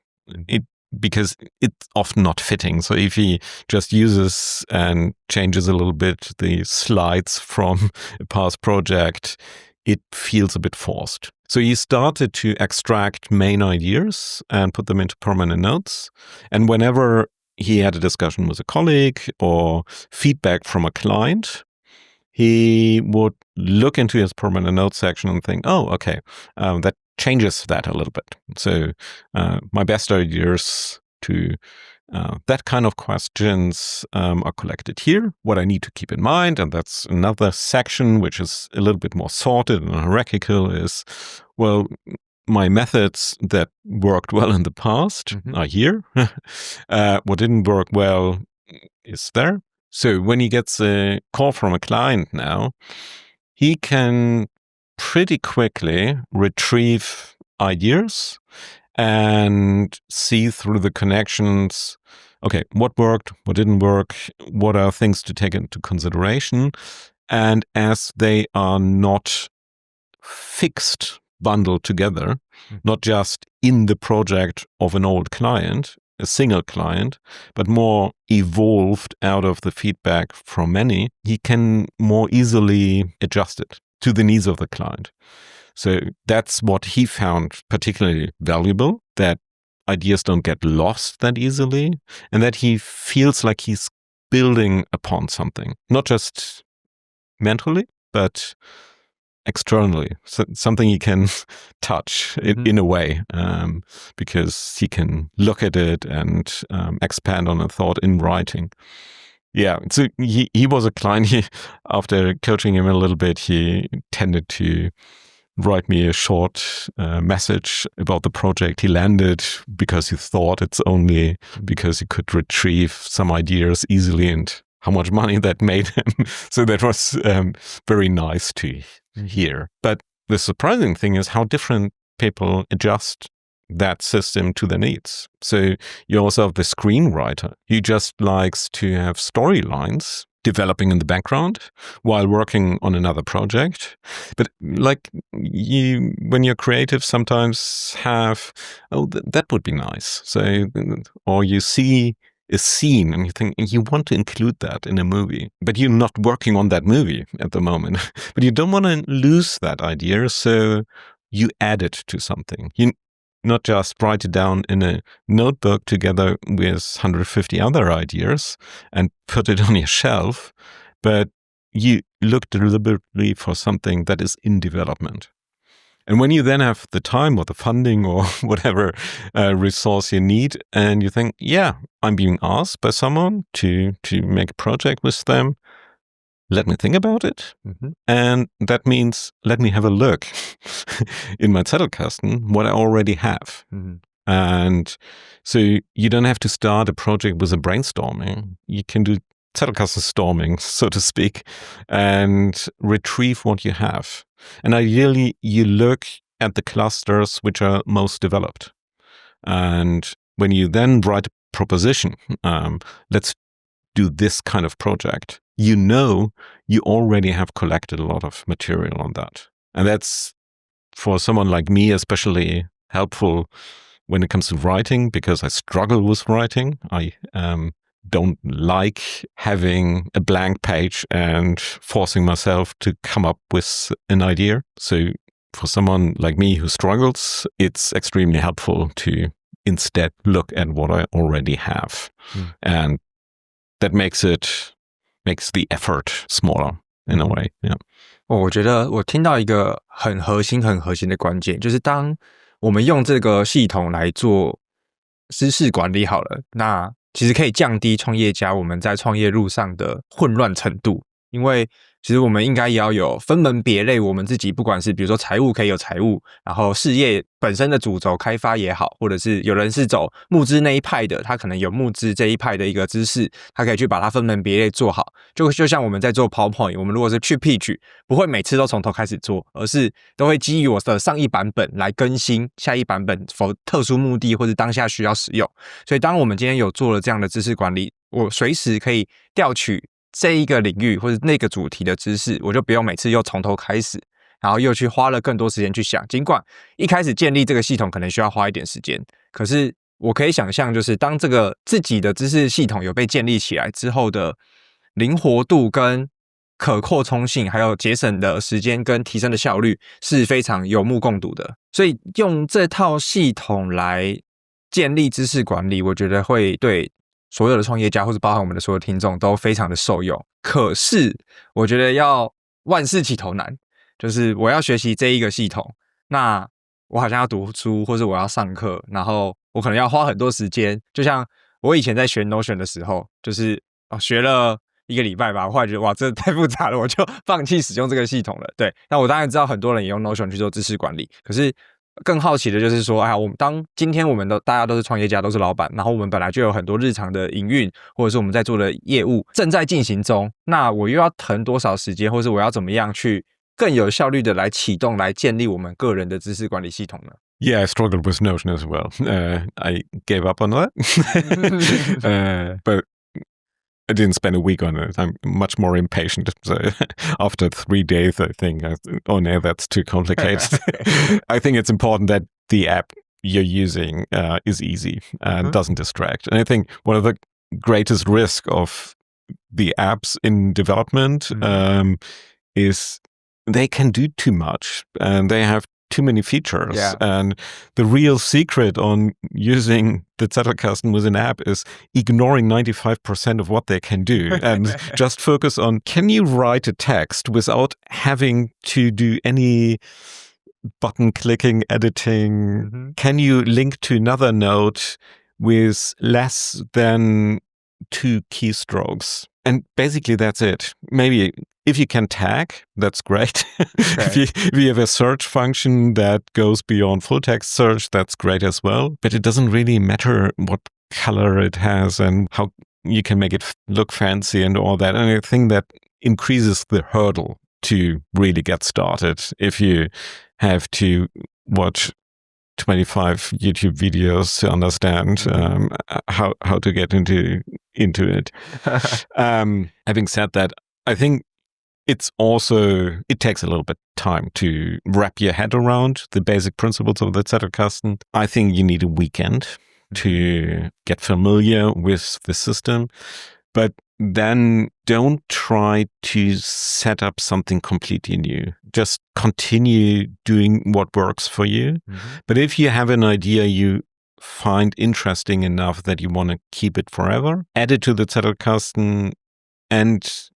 it because it's often not fitting. So if he just uses and changes a little bit the slides from a past project, it feels a bit forced. So he started to extract main ideas and put them into permanent notes. And whenever he had a discussion with a colleague or feedback from a client, he would look into his permanent notes section and think, oh, okay, that changes that a little bit. So my best ideas to that kind of questions are collected here. What I need to keep in mind, and that's another section which is a little bit more sorted and hierarchical, is, well, my methods that worked well in the past are here. What didn't work well is there. So when he gets a call from a client now, he can pretty quickly retrieve ideas and see through the connections, okay, what worked, what didn't work, what are things to take into consideration. And as they are not fixed, bundled together, not just in the project of an old client, a single client, but more evolved out of the feedback from many, he can more easily adjust it to the needs of the client. So that's what he found particularly valuable, that ideas don't get lost that easily, and that he feels like he's building upon something, not just mentally, but externally, so something he can touch in a way, because he can look at it and expand on a thought in writing. Yeah, so he was a client. After coaching him a little bit, he tended to write me a short message about the project he landed, because he thought it's only because he could retrieve some ideas easily and how much money that made him. So that was very nice to hear. But the surprising thing is how different people adjust that system to their needs. So you also have the screenwriter. He just likes to have storylines developing in the background while working on another project. But like when you're creative, sometimes have, that would be nice. So, or you see a scene and you think you want to include that in a movie, but you're not working on that movie at the moment. But you don't want to lose that idea, so you add it to something. You not just write it down in a notebook together with 150 other ideas and put it on your shelf, but you look deliberately for something that is in development. And when you then have the time or the funding or whatever resource you need, and you think, yeah, I'm being asked by someone to make a project with them, let me think about it. And that means let me have a look in my Zettelkasten what I already have. And so you don't have to start a project with a brainstorming. You can do Zettelkasten storming, so to speak, and retrieve what you have. And ideally, you look at the clusters which are most developed. And when you then write a proposition, let's do this kind of project, you already have collected a lot of material on that. And that's, for someone like me, especially helpful when it comes to writing, because I struggle with writing. I don't like having a blank page and forcing myself to come up with an idea. So for someone like me who struggles, it's extremely helpful to instead look at what I already have. And that makes the effort smaller in a way. Yeah. 我觉得我听到一个很核心的关键，就是当我们用这个系统来做知识管理好了，那其实可以降低创业家我们在创业路上的混乱程度，因为其实我们应该也要有分门别类，我们自己不管是比如说财务可以有财务，然后事业本身的主轴开发也好，或者是有人是走募资那一派的，他可能有募资这一派的一个知识，他可以去把它分门别类做好。就像我们在做 PowerPoint， 我们如果是去 pitch， 不会每次都从头开始做，而是都会基于我的上一版本来更新下一版本否特殊目的或者当下需要使用。所以当我们今天有做了这样的知识管理，我随时可以调取这一个领域或者那个主题的知识，我就不用每次又从头开始，然后又去花了更多时间去想。尽管一开始建立这个系统可能需要花一点时间，可是我可以想象，就是当这个自己的知识系统有被建立起来之后的灵活度跟可扩充性，还有节省的时间跟提升的效率是非常有目共睹的。所以用这套系统来建立知识管理，我觉得会对所有的创业家或是包含我们的所有听众都非常的受用。可是我觉得要万事起头难，就是我要学习这一个系统，那我好像要读书或是我要上课，然后我可能要花很多时间。就像我以前在学 Notion 的时候，就是学了1个礼拜吧，我后来觉得哇，这太复杂了，我就放弃使用这个系统了。对，那我当然知道很多人也用 Notion 去做知识管理，可是更好奇的就是说，今天我们大家都是创业家，都是老板，然后我们本来就有很多日常的营运，或者是我们在做的业务正在进行中，那我又要腾多少时间，或是我要怎么样去更有效率的来启动、来建立我们个人的知识管理系统呢？Yeah, I struggled with Notion as well. I gave up on that. But I didn't spend a week on it. I'm much more impatient. So after 3 days, I think, oh no, that's too complicated. I think it's important that the app you're using is easy and doesn't distract. And I think one of the greatest risks of the apps in development is they can do too much and they have too many features. Yeah. And the real secret on using the Zettelkasten with an app is ignoring 95% of what they can do and just focus on, can you write a text without having to do any button clicking, editing? Can you link to another note with less than 2 keystrokes? And basically that's it. Maybe if you can tag, that's great. Okay. if you have a search function that goes beyond full text search, that's great as well. But it doesn't really matter what color it has and how you can make it look fancy and all that. And I think that increases the hurdle to really get started if you have to watch 25 YouTube videos to understand how to get into it. Having said that, I think it takes a little bit time to wrap your head around the basic principles of the Zettelkasten. I think you need a weekend to get familiar with the system, but then don't try to set up something completely new. Just continue doing what works for you. But if you have an idea you find interesting enough that you want to keep it forever, add it to the Zettelkasten and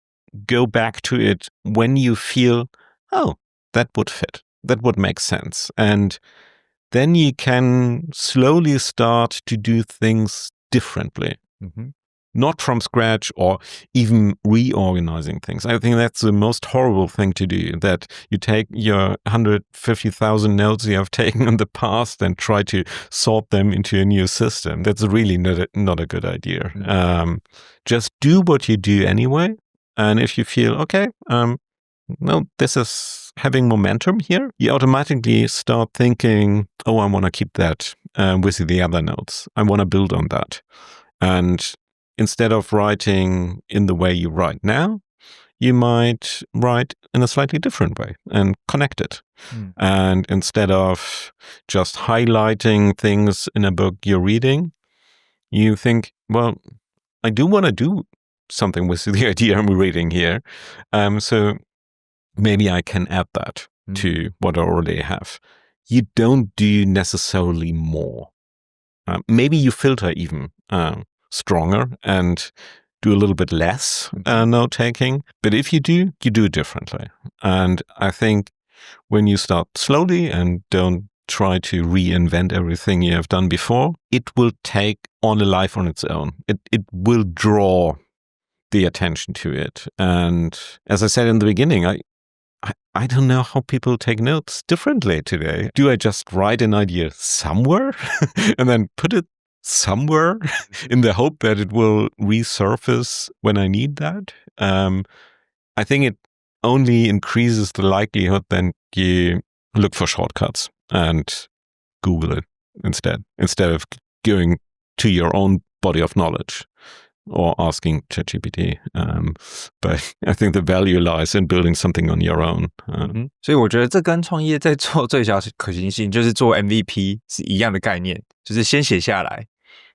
go back to it when you feel, oh, that would fit. That would make sense. And then you can slowly start to do things differently. Not from scratch or even reorganizing things. I think that's the most horrible thing to do, that you take your 150,000 notes you have taken in the past and try to sort them into a new system. That's really not a good idea. Just do what you do anyway. And if you feel, okay, no, this is having momentum here, you automatically start thinking, oh, I want to keep that with the other notes. I want to build on that. And instead of writing in the way you write now, you might write in a slightly different way and connect it. And instead of just highlighting things in a book you're reading, you think, well, I do want to do something with the idea I'm reading here. So maybe I can add that to what I already have. You don't do necessarily more. Maybe you filter even stronger and do a little bit less note taking. But if you do it differently. And I think when you start slowly and don't try to reinvent everything you have done before, it will take on a life on its own. It will draw the attention to it. And as I said in the beginning, I don't know how people take notes differently today. Do I just write an idea somewhere and then put it somewhere in the hope that it will resurface when I need that? I think it only increases the likelihood that you look for shortcuts and Google it instead of going to your own body of knowledge. or asking ChatGPT. But I think the value lies in building something on your own. 所以我觉得这跟创业在做最小可行性，就是做 MVP 是一样的概念，就是先写下来，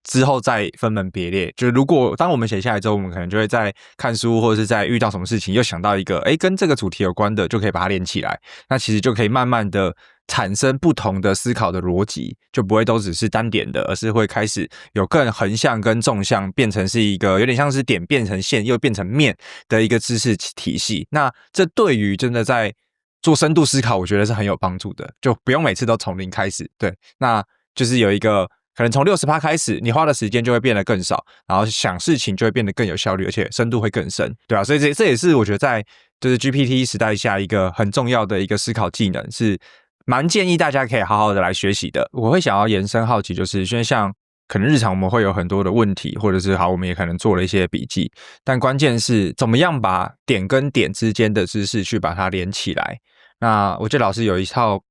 之后再分门别类。就是如果当我们写下来之后，我们可能就会在看书或者是在遇到什么事情，又想到一个跟这个主题有关的，就可以把它连起来。那其实就可以慢慢的产生不同的思考的逻辑，就不会都只是单点的，而是会开始有更横向跟纵向，变成是一个有点像是点变成线又变成面的一个知识体系。那这对于真的在做深度思考，我觉得是很有帮助的，就不用每次都从零开始。对，那就是有一个可能从 60% 开始，你花的时间就会变得更少，然后想事情就会变得更有效率，而且深度会更深，对啊，所以这也是我觉得在就是 GPT 时代下一个很重要的一个思考技能，是蛮建议大家可以好好的来学习的。我会想要延伸好奇，就是因为像可能日常我们会有很多的问题，或者是我们也可能做了一些笔记，但关键是怎么样把点跟点之间的知识去把它连起来。那我觉得老师有一套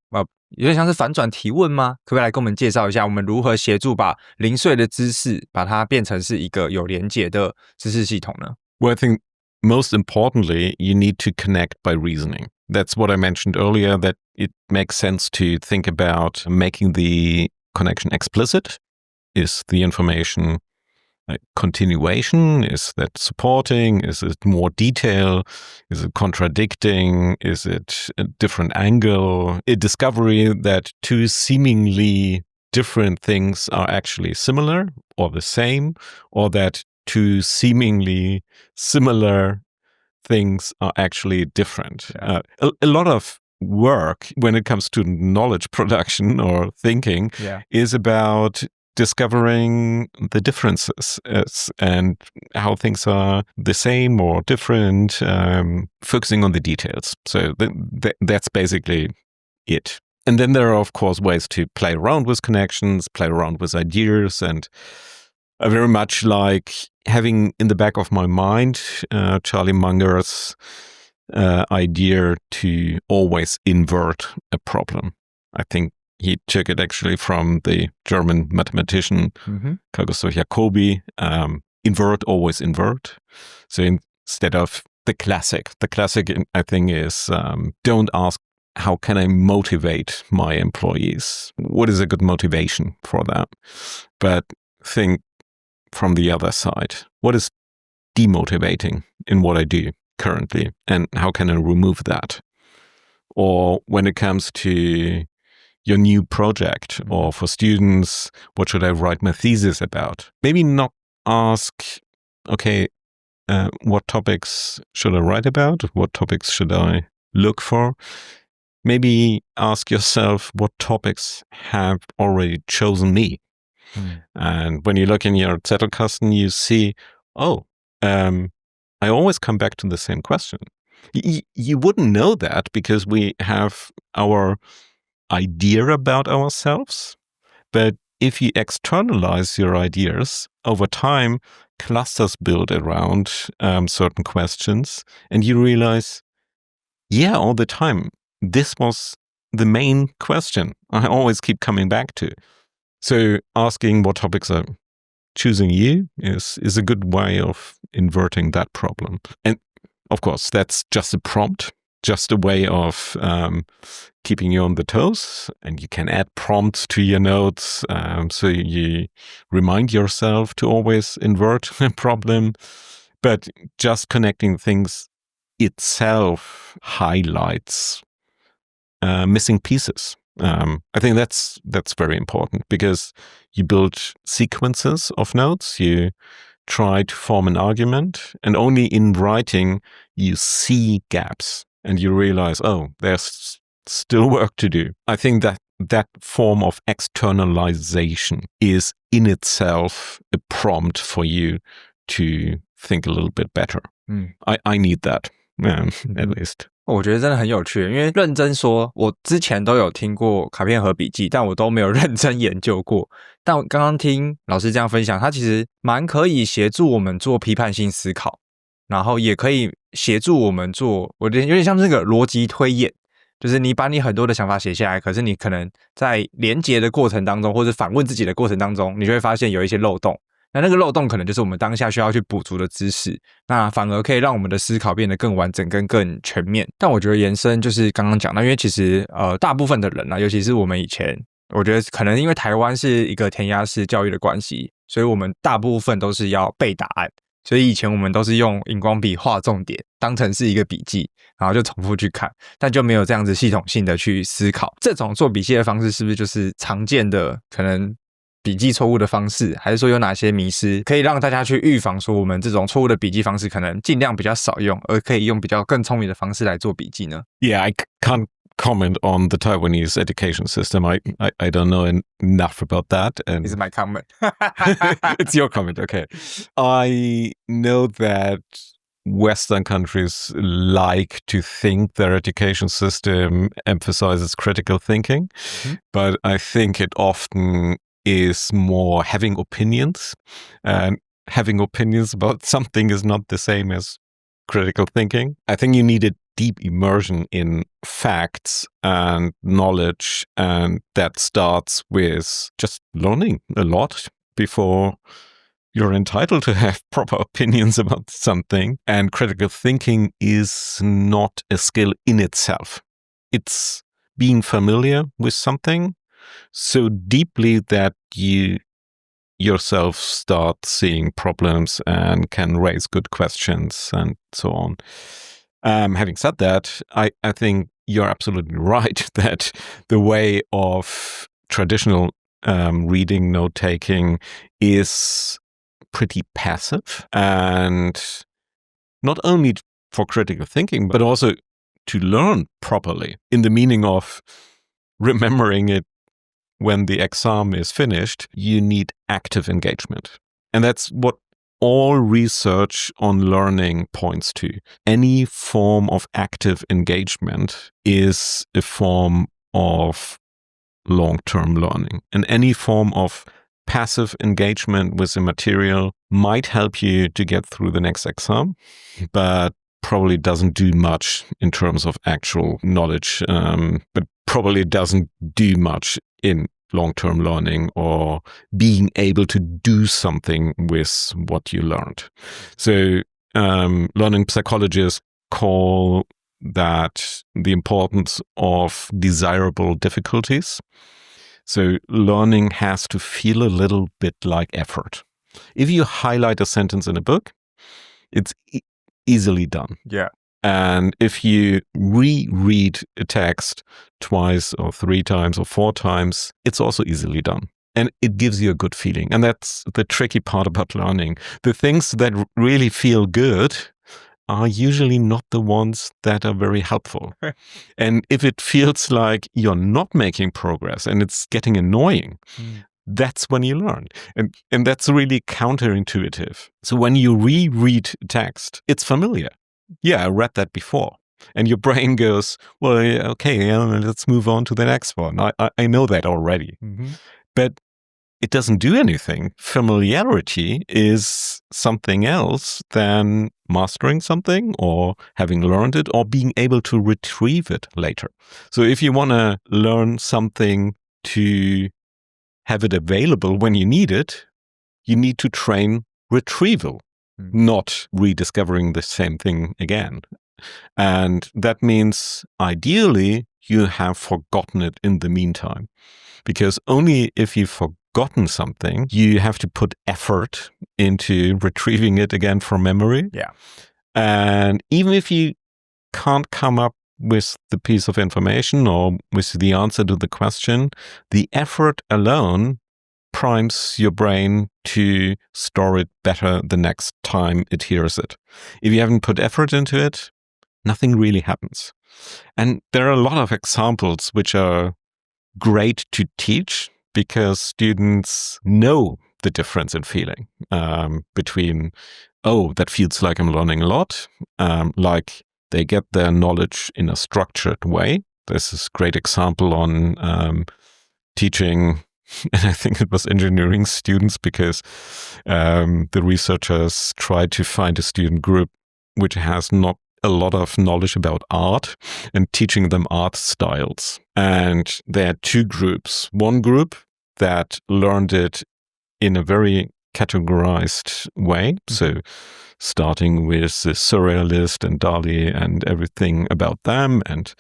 有点像是反转提问吗？可不可以来跟我们介绍一下，我们如何协助把零碎的知识把它变成是一个有连结的知识系统呢？ Well, I think most importantly, you need to connect by reasoning. That's what I mentioned earlier, that it makes sense to think about making the connection explicit. Is the information a continuation? Is that supporting? Is it more detail? Is it contradicting? Is it a different angle? A discovery that two seemingly different things are actually similar or the same, or that two seemingly similar things are actually different. Yeah. A lot of work when it comes to knowledge production or thinking is about discovering the differences and how things are the same or different, focusing on the details. So that's basically it. And then there are, of course, ways to play around with connections, play around with ideas, and I very much like having in the back of my mind Charlie Munger's idea to always invert a problem. I think he took it actually from the German mathematician Carl Jacobi. Invert, always invert. So instead of the classic I think is don't ask how can I motivate my employees? What is a good motivation for that? But think from the other side. What is demotivating in what I do currently? And how can I remove that? Or when it comes to your new project, or for students, what should I write my thesis about? Maybe not ask, okay, what topics should I write about? What topics should I look for? Maybe ask yourself, what topics have already chosen me? And when you look in your Zettelkasten, you see, I always come back to the same question. You wouldn't know that because we have our idea about ourselves. But if you externalize your ideas, over time, clusters build around certain questions, and you realize, all the time, this was the main question I always keep coming back to. So asking what topics are choosing you is a good way of inverting that problem. And of course, that's just a prompt, just a way of keeping you on the toes. And you can add prompts to your notes so you remind yourself to always invert a problem. But just connecting things itself highlights missing pieces. I think that's very important because you build sequences of notes, you try to form an argument, and only in writing you see gaps and you realize, there's still work to do. I think that form of externalization is in itself a prompt for you to think a little bit better. I need that, at least. 我觉得真的很有趣，因为认真说，我之前都有听过卡片盒笔记，但我都没有认真研究过。但我刚刚听老师这样分享，他其实蛮可以协助我们做批判性思考，然后也可以协助我们做，我觉得有点像这个逻辑推演，就是你把你很多的想法写下来，可是你可能在连结的过程当中，或者反问自己的过程当中，你就会发现有一些漏洞。那个漏洞可能就是我们当下需要去补足的知识，那反而可以让我们的思考变得更完整跟更全面。但我觉得延伸就是刚刚讲到，因为其实大部分的人尤其是我们以前，我觉得可能因为台湾是一个填鸭式教育的关系，所以我们大部分都是要背答案，所以以前我们都是用荧光笔画重点当成是一个笔记，然后就重复去看，但就没有这样子系统性的去思考。这种做笔记的方式是不是就是常见的可能笔记错误的方式，还是说有哪些迷思可以让大家去预防说我们这种错误的笔记方式可能尽量比较少用，而可以用比较更聪明的方式来做笔记呢？ Yeah, I can't comment on the Taiwanese education system. I don't know enough about that. And This is my comment. It's your comment, okay. I know that Western countries like to think their education system emphasizes critical thinking, but I think it often is more having opinions, and having opinions about something is not the same as critical thinking. I think you need a deep immersion in facts and knowledge, and that starts with just learning a lot before you're entitled to have proper opinions about something. And critical thinking is not a skill in itself. It's being familiar with something so deeply that you yourself start seeing problems and can raise good questions and so on. Having said that, I think you're absolutely right that the way of traditional reading, note-taking is pretty passive, and not only for critical thinking, but also to learn properly, in the meaning of remembering it when the exam is finished. You need active engagement. And that's what all research on learning points to. Any form of active engagement is a form of long-term learning. And any form of passive engagement with the material might help you to get through the next exam, but probably doesn't do much in terms of actual knowledge, but probably doesn't do much in long-term learning or being able to do something with what you learned. So learning psychologists call that the importance of desirable difficulties. So learning has to feel a little bit like effort. If you highlight a sentence in a book, it's easily done. Yeah. And if you reread a text twice or 3 times or 4 times, it's also easily done. And it gives you a good feeling. And that's the tricky part about learning. The things that really feel good are usually not the ones that are very helpful. And if it feels like you're not making progress and it's getting annoying, that's when you learn. And that's really counterintuitive. So when you reread text, it's familiar. Yeah, I read that before. And your brain goes, well, okay, let's move on to the next one. I know that already. But it doesn't do anything. Familiarity is something else than mastering something or having learned it or being able to retrieve it later. So if you want to learn something to have it available when you need it, you need to train retrieval, not rediscovering the same thing again. And that means ideally you have forgotten it in the meantime, because only if you've forgotten something, you have to put effort into retrieving it again from memory. Yeah. And even if you can't come up with the piece of information or with the answer to the question, the effort alone primes your brain to store it better the next time it hears it. If you haven't put effort into it, nothing really happens. And there are a lot of examples which are great to teach because students know the difference in feeling between, oh, that feels like I'm learning a lot, like they get their knowledge in a structured way. There's this great example on teaching, and I think it was engineering students, because the researchers tried to find a student group which has not a lot of knowledge about art and teaching them art styles. And there are 2 groups. One group that learned it in a very categorized way. So starting with the surrealist and Dali and everything about them, and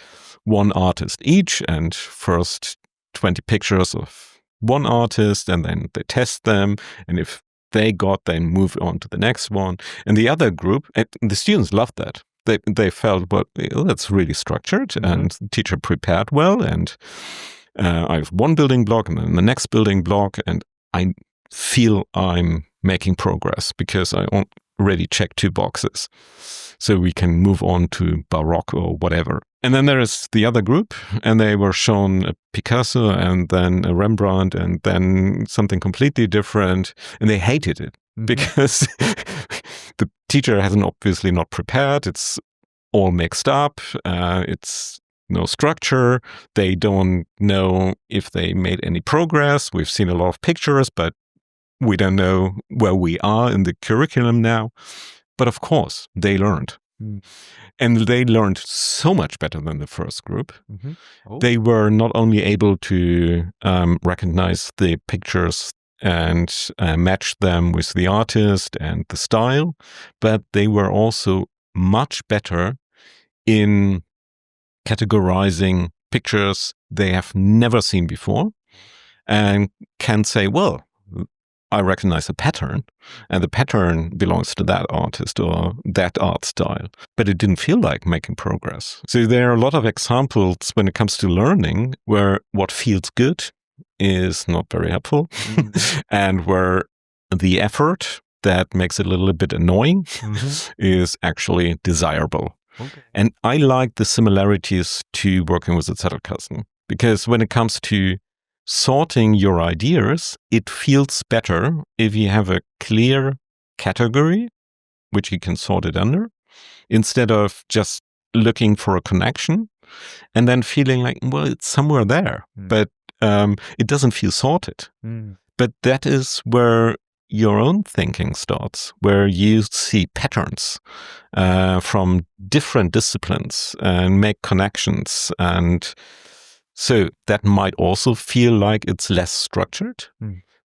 one artist each, and first 20 pictures of one artist, and then they test them, and if they got, then move on to the next one. And the other group, and the students loved that. They felt, well, that's really structured, and the teacher prepared well, and I have one building block and then the next building block, and I feel I'm making progress because I already checked 2 boxes. So we can move on to Baroque or whatever. And then there is the other group, and they were shown a Picasso and then a Rembrandt and then something completely different, and they hated it because the teacher hasn't obviously not prepared. It's all mixed up. It's no structure. They don't know if they made any progress. We've seen a lot of pictures, but we don't know where we are in the curriculum now. But of course, they learned. And they learned so much better than the first group. They were not only able to recognize the pictures and match them with the artist and the style, but they were also much better in categorizing pictures they have never seen before and can say, well, I recognize a pattern, and the pattern belongs to that artist or that art style, but it didn't feel like making progress. So there are a lot of examples when it comes to learning where what feels good is not very helpful, and where the effort that makes it a little bit annoying is actually desirable. Okay. And I like the similarities to working with the Zettelkasten, because when it comes to sorting your ideas, it feels better if you have a clear category which you can sort it under, instead of just looking for a connection and then feeling like, well, it's somewhere there, but it doesn't feel sorted. But that is where your own thinking starts, where you see patterns from different disciplines and make connections. And so that might also feel like it's less structured.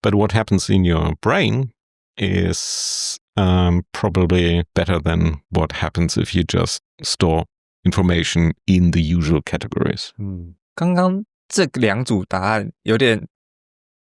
But what happens in your brain is probably better than what happens if you just store information in the usual categories. 刚刚这2组答案有点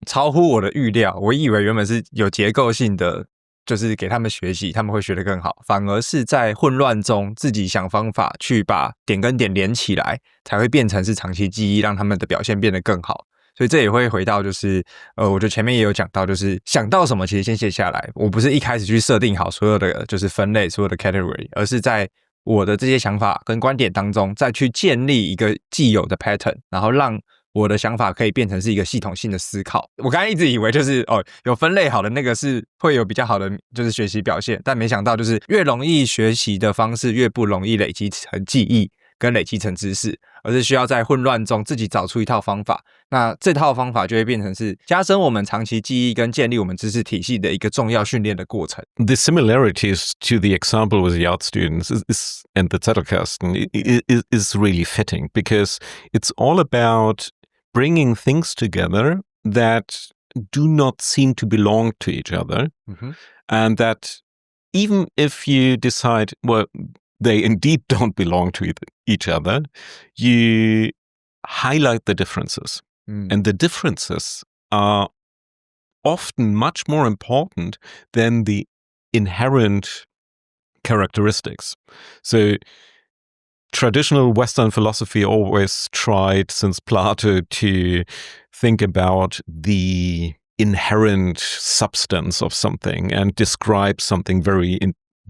超乎我的预料，我以为原本是有结构性的，就是给他们学习，他们会学得更好，反而是在混乱中自己想方法去把点跟点连起来，才会变成是长期记忆，让他们的表现变得更好。所以这也会回到就是我觉得前面也有讲到，就是想到什么其实先写下来，我不是一开始去设定好所有的就是分类，所有的 category， 而是在我的这些想法跟观点当中再去建立一个既有的 pattern， 然后让我的想法可以变成是一个系统性的思考。我刚才一直以为就是有分类好的那个是会有比较好的就是学习表现，但没想到就是越容易学习的方式越不容易累积成记忆跟累积成知识，而是需要在混乱中自己找出一套方法。那这套方法就会变成是加深我们长期记忆跟建立我们知识体系的一个重要训练的过程。The similarities to the example with the art students and the Zettelkasten is really fitting, because it's all about bringing things together that do not seem to belong to each other, and that even if you decide, well, they indeed don't belong to each other, you highlight the differences. And the differences are often much more important than the inherent characteristics. So traditional Western philosophy always tried, since Plato, to think about the inherent substance of something and describe something very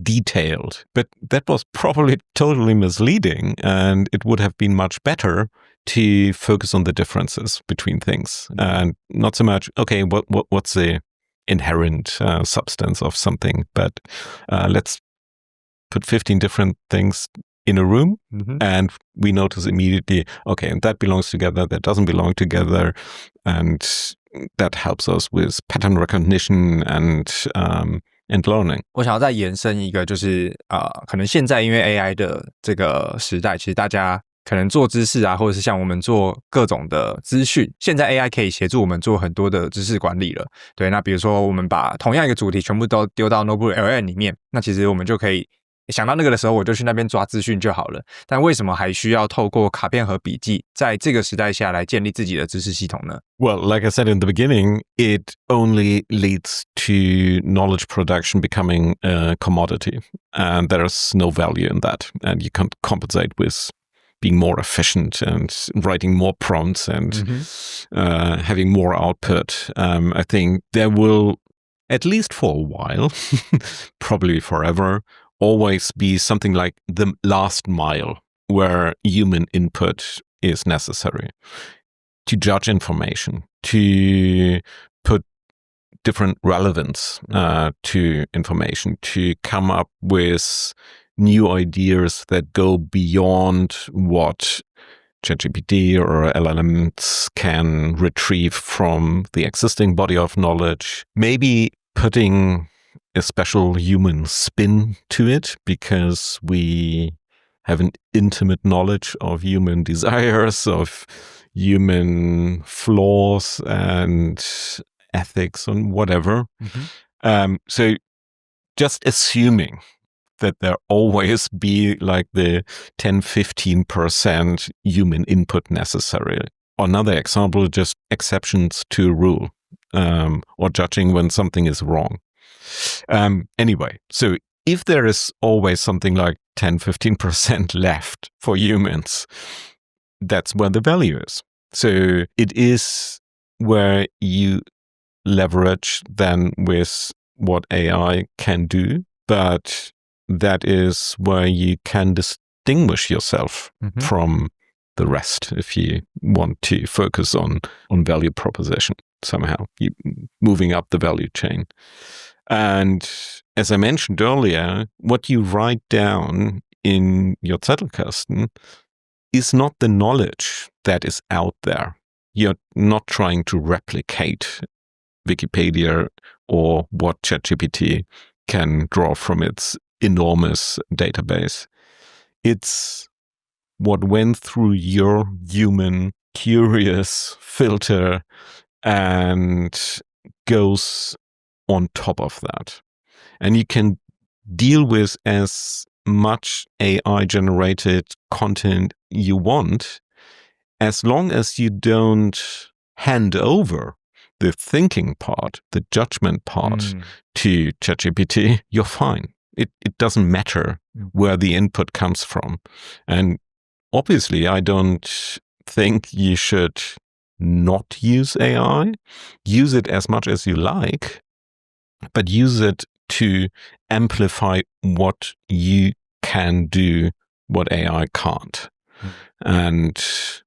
detailed. But that was probably totally misleading, and it would have been much better to focus on the differences between things and not so much, okay, what's the inherent substance of something, but let's put 15 different things in a room, and we notice immediately, okay, and that belongs together, that doesn't belong together, and that helps us with pattern recognition and learning. 我想要再延伸一个，就是可能现在因为 AI 的这个时代，其实大家可能做知识啊，或者是像我们做各种的资讯，现在 AI 可以协助我们做很多的知识管理了。对，那比如说我们把同样一个主题全部都丢到 Notebook LM 里面，那其实我们就可以想到那个的时候，我就去那边抓资讯就好了。但为什么还需要透过卡片和笔记，在这个时代下来建立自己的知识系统呢？ Well, like I said in the beginning, it only leads to knowledge production becoming a commodity. And there's no value in that. And you can't compensate with being more efficient and writing more prompts and having more output. I think there will, at least for a while, probably forever, always be something like the last mile where human input is necessary to judge information, to put different relevance to information, to come up with new ideas that go beyond what ChatGPT or LLMs can retrieve from the existing body of knowledge. Maybe putting a special human spin to it because we have an intimate knowledge of human desires, of human flaws and ethics and whatever. So just assuming that there always be like the 10-15% human input necessary. Another example, just exceptions to a rule, or judging when something is wrong. Anyway, so if there is always something like 10-15% left for humans, that's where the value is. So it is where you leverage then with what AI can do, but that is where you can distinguish yourself from the rest if you want to focus on value proposition somehow, moving up the value chain. And as I mentioned earlier, what you write down in your Zettelkasten is not the knowledge that is out there. You're not trying to replicate Wikipedia or what ChatGPT can draw from its enormous database. It's what went through your human curious filter and goes on top of that. And you can deal with as much AI-generated content you want, as long as you don't hand over the thinking part, the judgment part to ChatGPT, you're fine. It doesn't matter where the input comes from. And obviously, I don't think you should not use AI. Use it as much as you like, but use it to amplify what you can do, what AI can't. And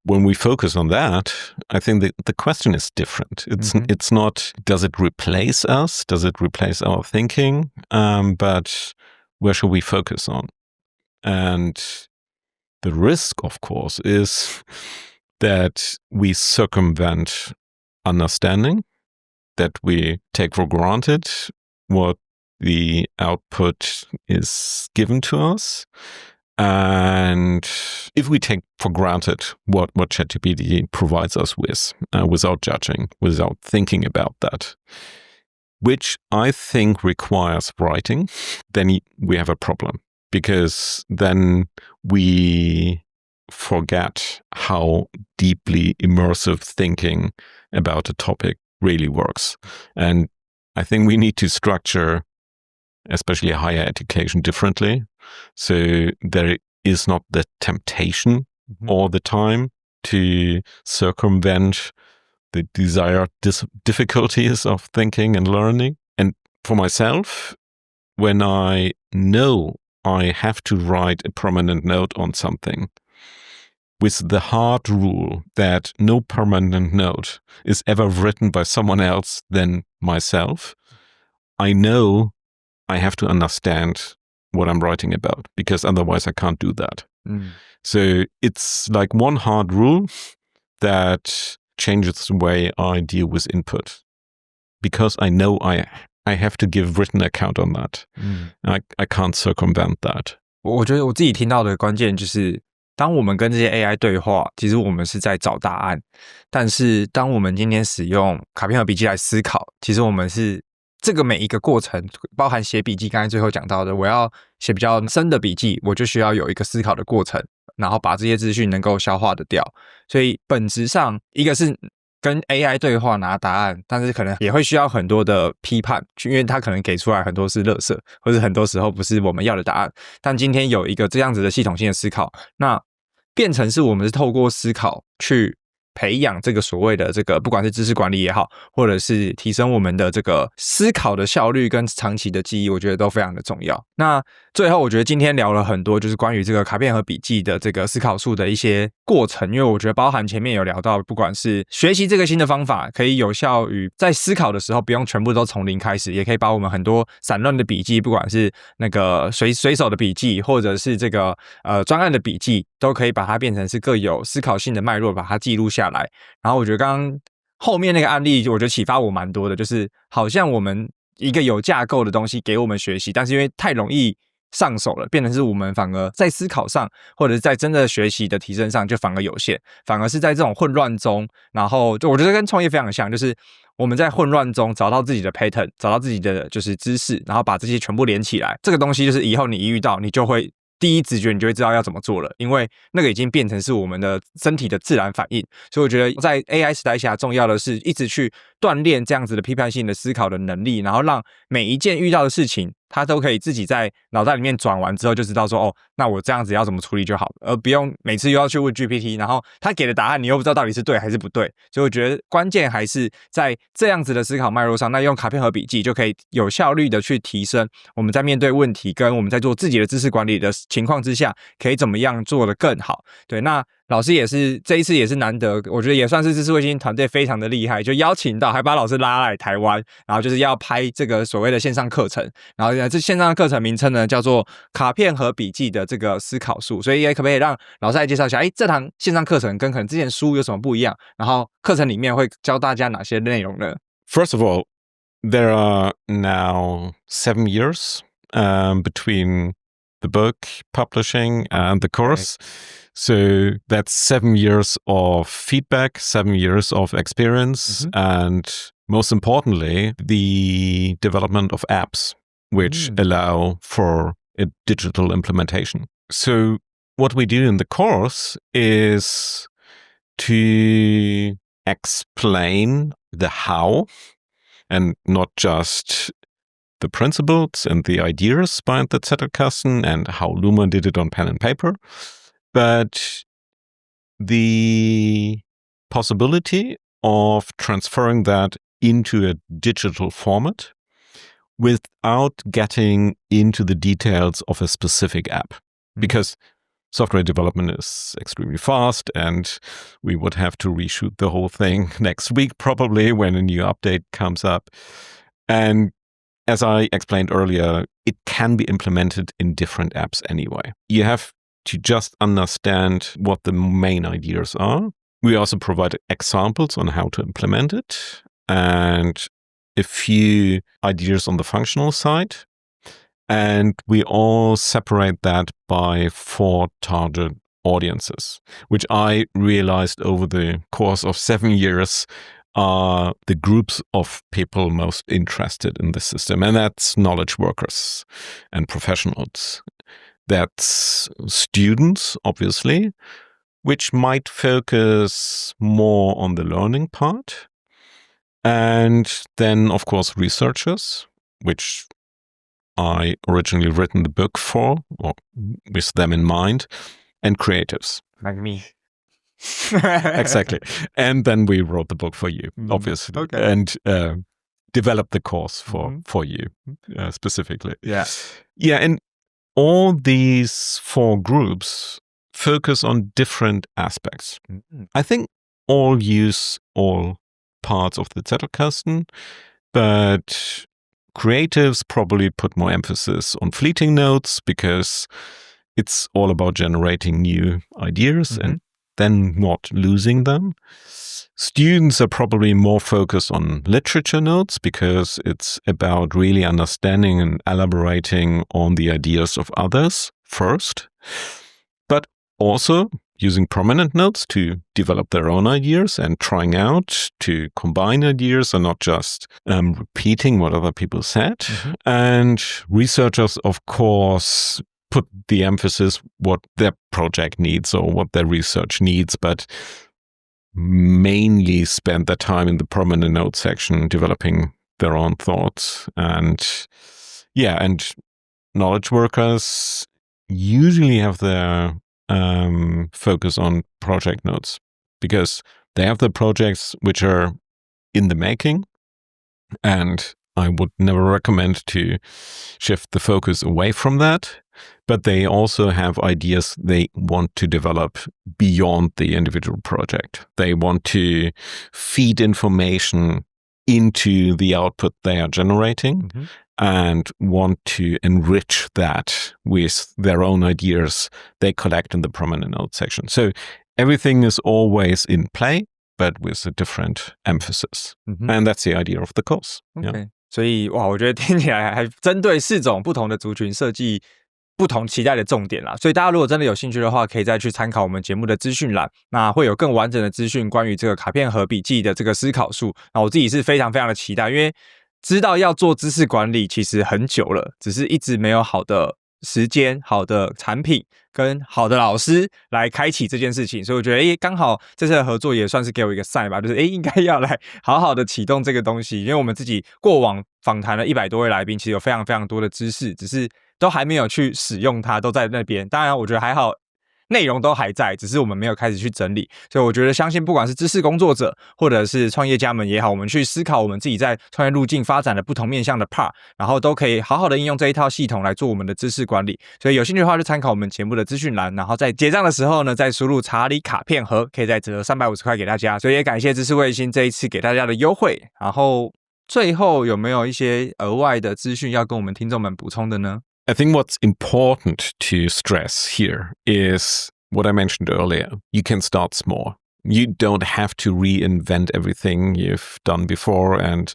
when we focus on that, I think the question is different. It's not, does it replace us? Does it replace our thinking? But where should we focus on? And the risk, of course, is that we circumvent understanding, that we take for granted what the output is given to us. And if we take for granted what ChatGPT provides us with, without judging, without thinking about that, which I think requires writing, then we have a problem. Because then we forget how deeply immersive thinking about a topic really works. And I think we need to structure, especially higher education, differently. So there is not the temptation all the time to circumvent the desired difficulties of thinking and learning. And for myself, when I know I have to write a permanent note on something, with the hard rule that no permanent note is ever written by someone else than myself, I know I have to understand what I'm writing about, because otherwise I can't do that. So it's like one hard rule that changes the way I deal with input, because I know I have to give written account on that. I can't circumvent that. 我觉得我自己听到的关键就是当我们跟这些 AI 对话，其实我们是在找答案，但是当我们今天使用卡片和笔记来思考，其实我们是这个每一个过程，包含写笔记，刚才最后讲到的，我要写比较深的笔记，我就需要有一个思考的过程，然后把这些资讯能够消化得掉。所以本质上，一个是跟 AI 对话拿答案，但是可能也会需要很多的批判，因为它可能给出来很多是垃圾，或者很多时候不是我们要的答案。但今天有一个这样子的系统性的思考，那变成是我们是透过思考去培养这个所谓的这个，不管是知识管理也好，或者是提升我们的这个思考的效率跟长期的记忆，我觉得都非常的重要。那最后我觉得今天聊了很多，就是关于这个卡片和笔记的这个思考术的一些过程，因为我觉得包含前面有聊到，不管是学习这个新的方法，可以有效于在思考的时候不用全部都从零开始，也可以把我们很多散乱的笔记，不管是那个随手的笔记，或者是这个专案的笔记，都可以把它变成是各有思考性的脉络，把它记录下来。然后我觉得刚刚后面那个案例，我觉得启发我蛮多的，就是好像我们一个有架构的东西给我们学习，但是因为太容易上手了，变成是我们反而在思考上，或者是在真的学习的提升上就反而有限，反而是在这种混乱中，然后就我觉得跟创业非常像，就是我们在混乱中找到自己的 pattern， 找到自己的就是知识，然后把这些全部连起来，这个东西就是以后你一遇到，你就会第一直觉你就会知道要怎么做了，因为那个已经变成是我们的身体的自然反应。所以我觉得在 AI 时代下，重要的是一直去锻炼这样子的批判性的思考的能力，然后让每一件遇到的事情，它都可以自己在脑袋里面转完之后就知道说，哦，那我这样子要怎么处理就好了，而不用每次又要去问 GPT， 然后他给的答案你又不知道到底是对还是不对。所以我觉得关键还是在这样子的思考脉络上，那用卡片和笔记就可以有效率的去提升我们在面对问题跟我们在做自己的知识管理的情况之下，可以怎么样做得更好。对，那老师也是这一次也是难得，我觉得也算是知识卫星团队非常的厉害，就邀请到还把老师拉来台湾，然后就是要拍这个所谓的线上课程，然后这线上的课程名称呢叫做卡片和笔记的这个思考术，所以也可不可以让老师来介绍一下，这堂线上课程跟可能之前书有什么不一样，然后课程里面会教大家哪些内容呢？ First of all, there are now 7 years between the book publishing and the course. So that's 7 years of feedback, 7 years of experience, and most importantly, the development of apps, which allow for a digital implementation. So what we do in the course is to explain the how, and not just the principles and the ideas behind the Zettelkasten and how Luhmann did it on pen and paper, but the possibility of transferring that into a digital format without getting into the details of a specific app. Because software development is extremely fast, and we would have to reshoot the whole thing next week, probably, when a new update comes up. And as I explained earlier, it can be implemented in different apps anyway. You have to just understand what the main ideas are. We also provide examples on how to implement it, and a few ideas on the functional side. And we all separate that by 4 target audiences, which I realized over the course of 7 years are the groups of people most interested in the system. And that's knowledge workers and professionals. That's students, obviously, which might focus more on the learning part. And then, of course, researchers, which I originally written the book for, or with them in mind, and creatives. Like me. Exactly. And then we wrote the book for you, obviously, okay. and developed the course for you specifically. Yeah. Yeah, and all these 4 groups focus on different aspects. I think all use all parts of the Zettelkasten, but creatives probably put more emphasis on fleeting notes because it's all about generating new ideas and then not losing them. Students are probably more focused on literature notes because it's about really understanding and elaborating on the ideas of others first. But also using prominent notes to develop their own ideas and trying out to combine ideas and not just repeating what other people said. And researchers, of course, put the emphasis what their project needs or what their research needs, but mainly spend their time in the prominent notes section developing their own thoughts. And knowledge workers usually have their focus on project notes because they have the projects which are in the making, and I would never recommend to shift the focus away from that, but they also have ideas they want to develop beyond the individual project. They want to feed information into the output they are generating and want to enrich that with their own ideas they collect in the prominent notes section. So everything is always in play, but with a different emphasis. And that's the idea of the course. Okay. Yeah. 所以哇，我觉得听起来还针对4种不同的族群设计不同期待的重点啦，所以大家如果真的有兴趣的话，可以再去参考我们节目的资讯栏，那会有更完整的资讯关于这个卡片盒笔记的这个思考术。那我自己是非常非常的期待，因为知道要做知识管理其实很久了，只是一直没有好的时间、好的产品跟好的老师来开启这件事情，所以我觉得刚好这次的合作也算是给我一个 sign 吧，就是应该要来好好的启动这个东西，因为我们自己过往访谈了100多位来宾，其实有非常非常多的知识，只是都还没有去使用它，都在那边。当然我觉得还好，内容都还在，只是我们没有开始去整理。所以我觉得相信不管是知识工作者或者是创业家们也好，我们去思考我们自己在创业路径发展的不同面向的 part， 然后都可以好好的应用这一套系统来做我们的知识管理。所以有兴趣的话就参考我们节目的资讯栏，然后在结账的时候呢，再输入查理卡片盒，可以再折350块给大家。所以也感谢知识卫星这一次给大家的优惠。然后最后有没有一些额外的资讯要跟我们听众们补充的呢？ I think what's important to stress here is what I mentioned earlier. You can start small. You don't have to reinvent everything you've done before and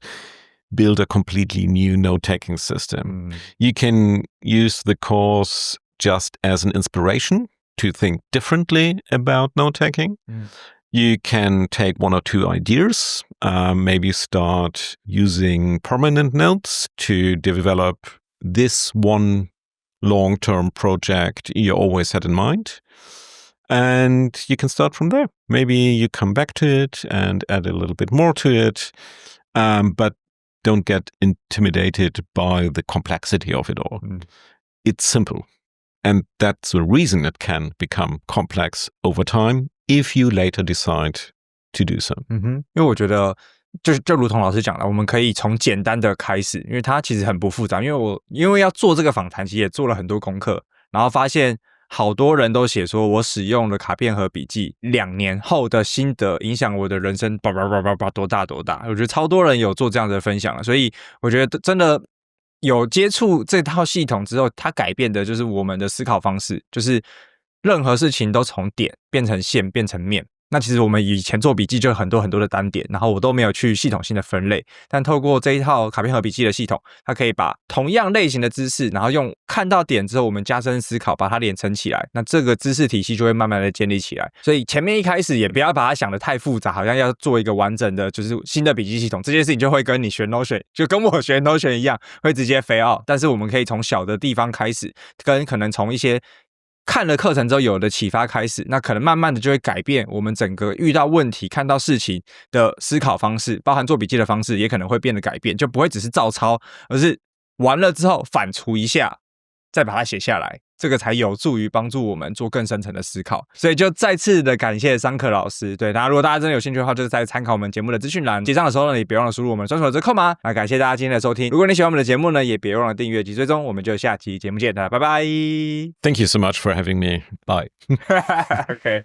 build a completely new note-taking system. You can use the course just as an inspiration to think differently about note-taking. You can take 1 or 2 ideas, maybe start using permanent notes to develop this one long-term project you always had in mind. And you can start from there. Maybe you come back to it and add a little bit more to it, but don't get intimidated by the complexity of it all. It's simple. And that's the reason it can become complex over time if you later decide to do so. 因为我觉得就如同老师讲的，我们可以从简单的开始，因为它其实很不复杂。因为要做这个访谈，其实也做了很多功课，然后发现好多人都写说我使用了卡片盒笔记2年后的心得影响我的人生多大。我觉得超多人有做这样的分享了，所以我觉得真的有接触这套系统之后，它改变的就是我们的思考方式，就是任何事情都从点变成线变成面。那其实我们以前做笔记就有很多的单点，然后我都没有去系统性的分类，但透过这一套卡片盒笔记的系统，它可以把同样类型的知识，然后用看到点之后我们加深思考，把它连成起来，那这个知识体系就会慢慢的建立起来。所以前面一开始也不要把它想得太复杂，好像要做一个完整的就是新的笔记系统，这件事情就会跟你学 Notion 就跟我学 Notion 一样，会直接 fail out。但是我们可以从小的地方开始，跟可能从一些看了课程之后有的启发开始，那可能慢慢的就会改变我们整个遇到问题看到事情的思考方式，包含做笔记的方式也可能会变得改变，就不会只是照抄，而是完了之后反刍一下再把它写下来，这个才有助于帮助我们做更深层的思考。所以就再次的感谢Sönke老师。对，如果大家真的有兴趣的话，就是在参考我们节目的资讯栏，结账的时候呢，也别忘了输入我们专属的折扣码。那感谢大家今天的收听，如果你喜欢我们的节目呢，也别忘了订阅及追踪，我们就下期节目见，大家拜拜。 Thank you so much for having me. Bye. Okay.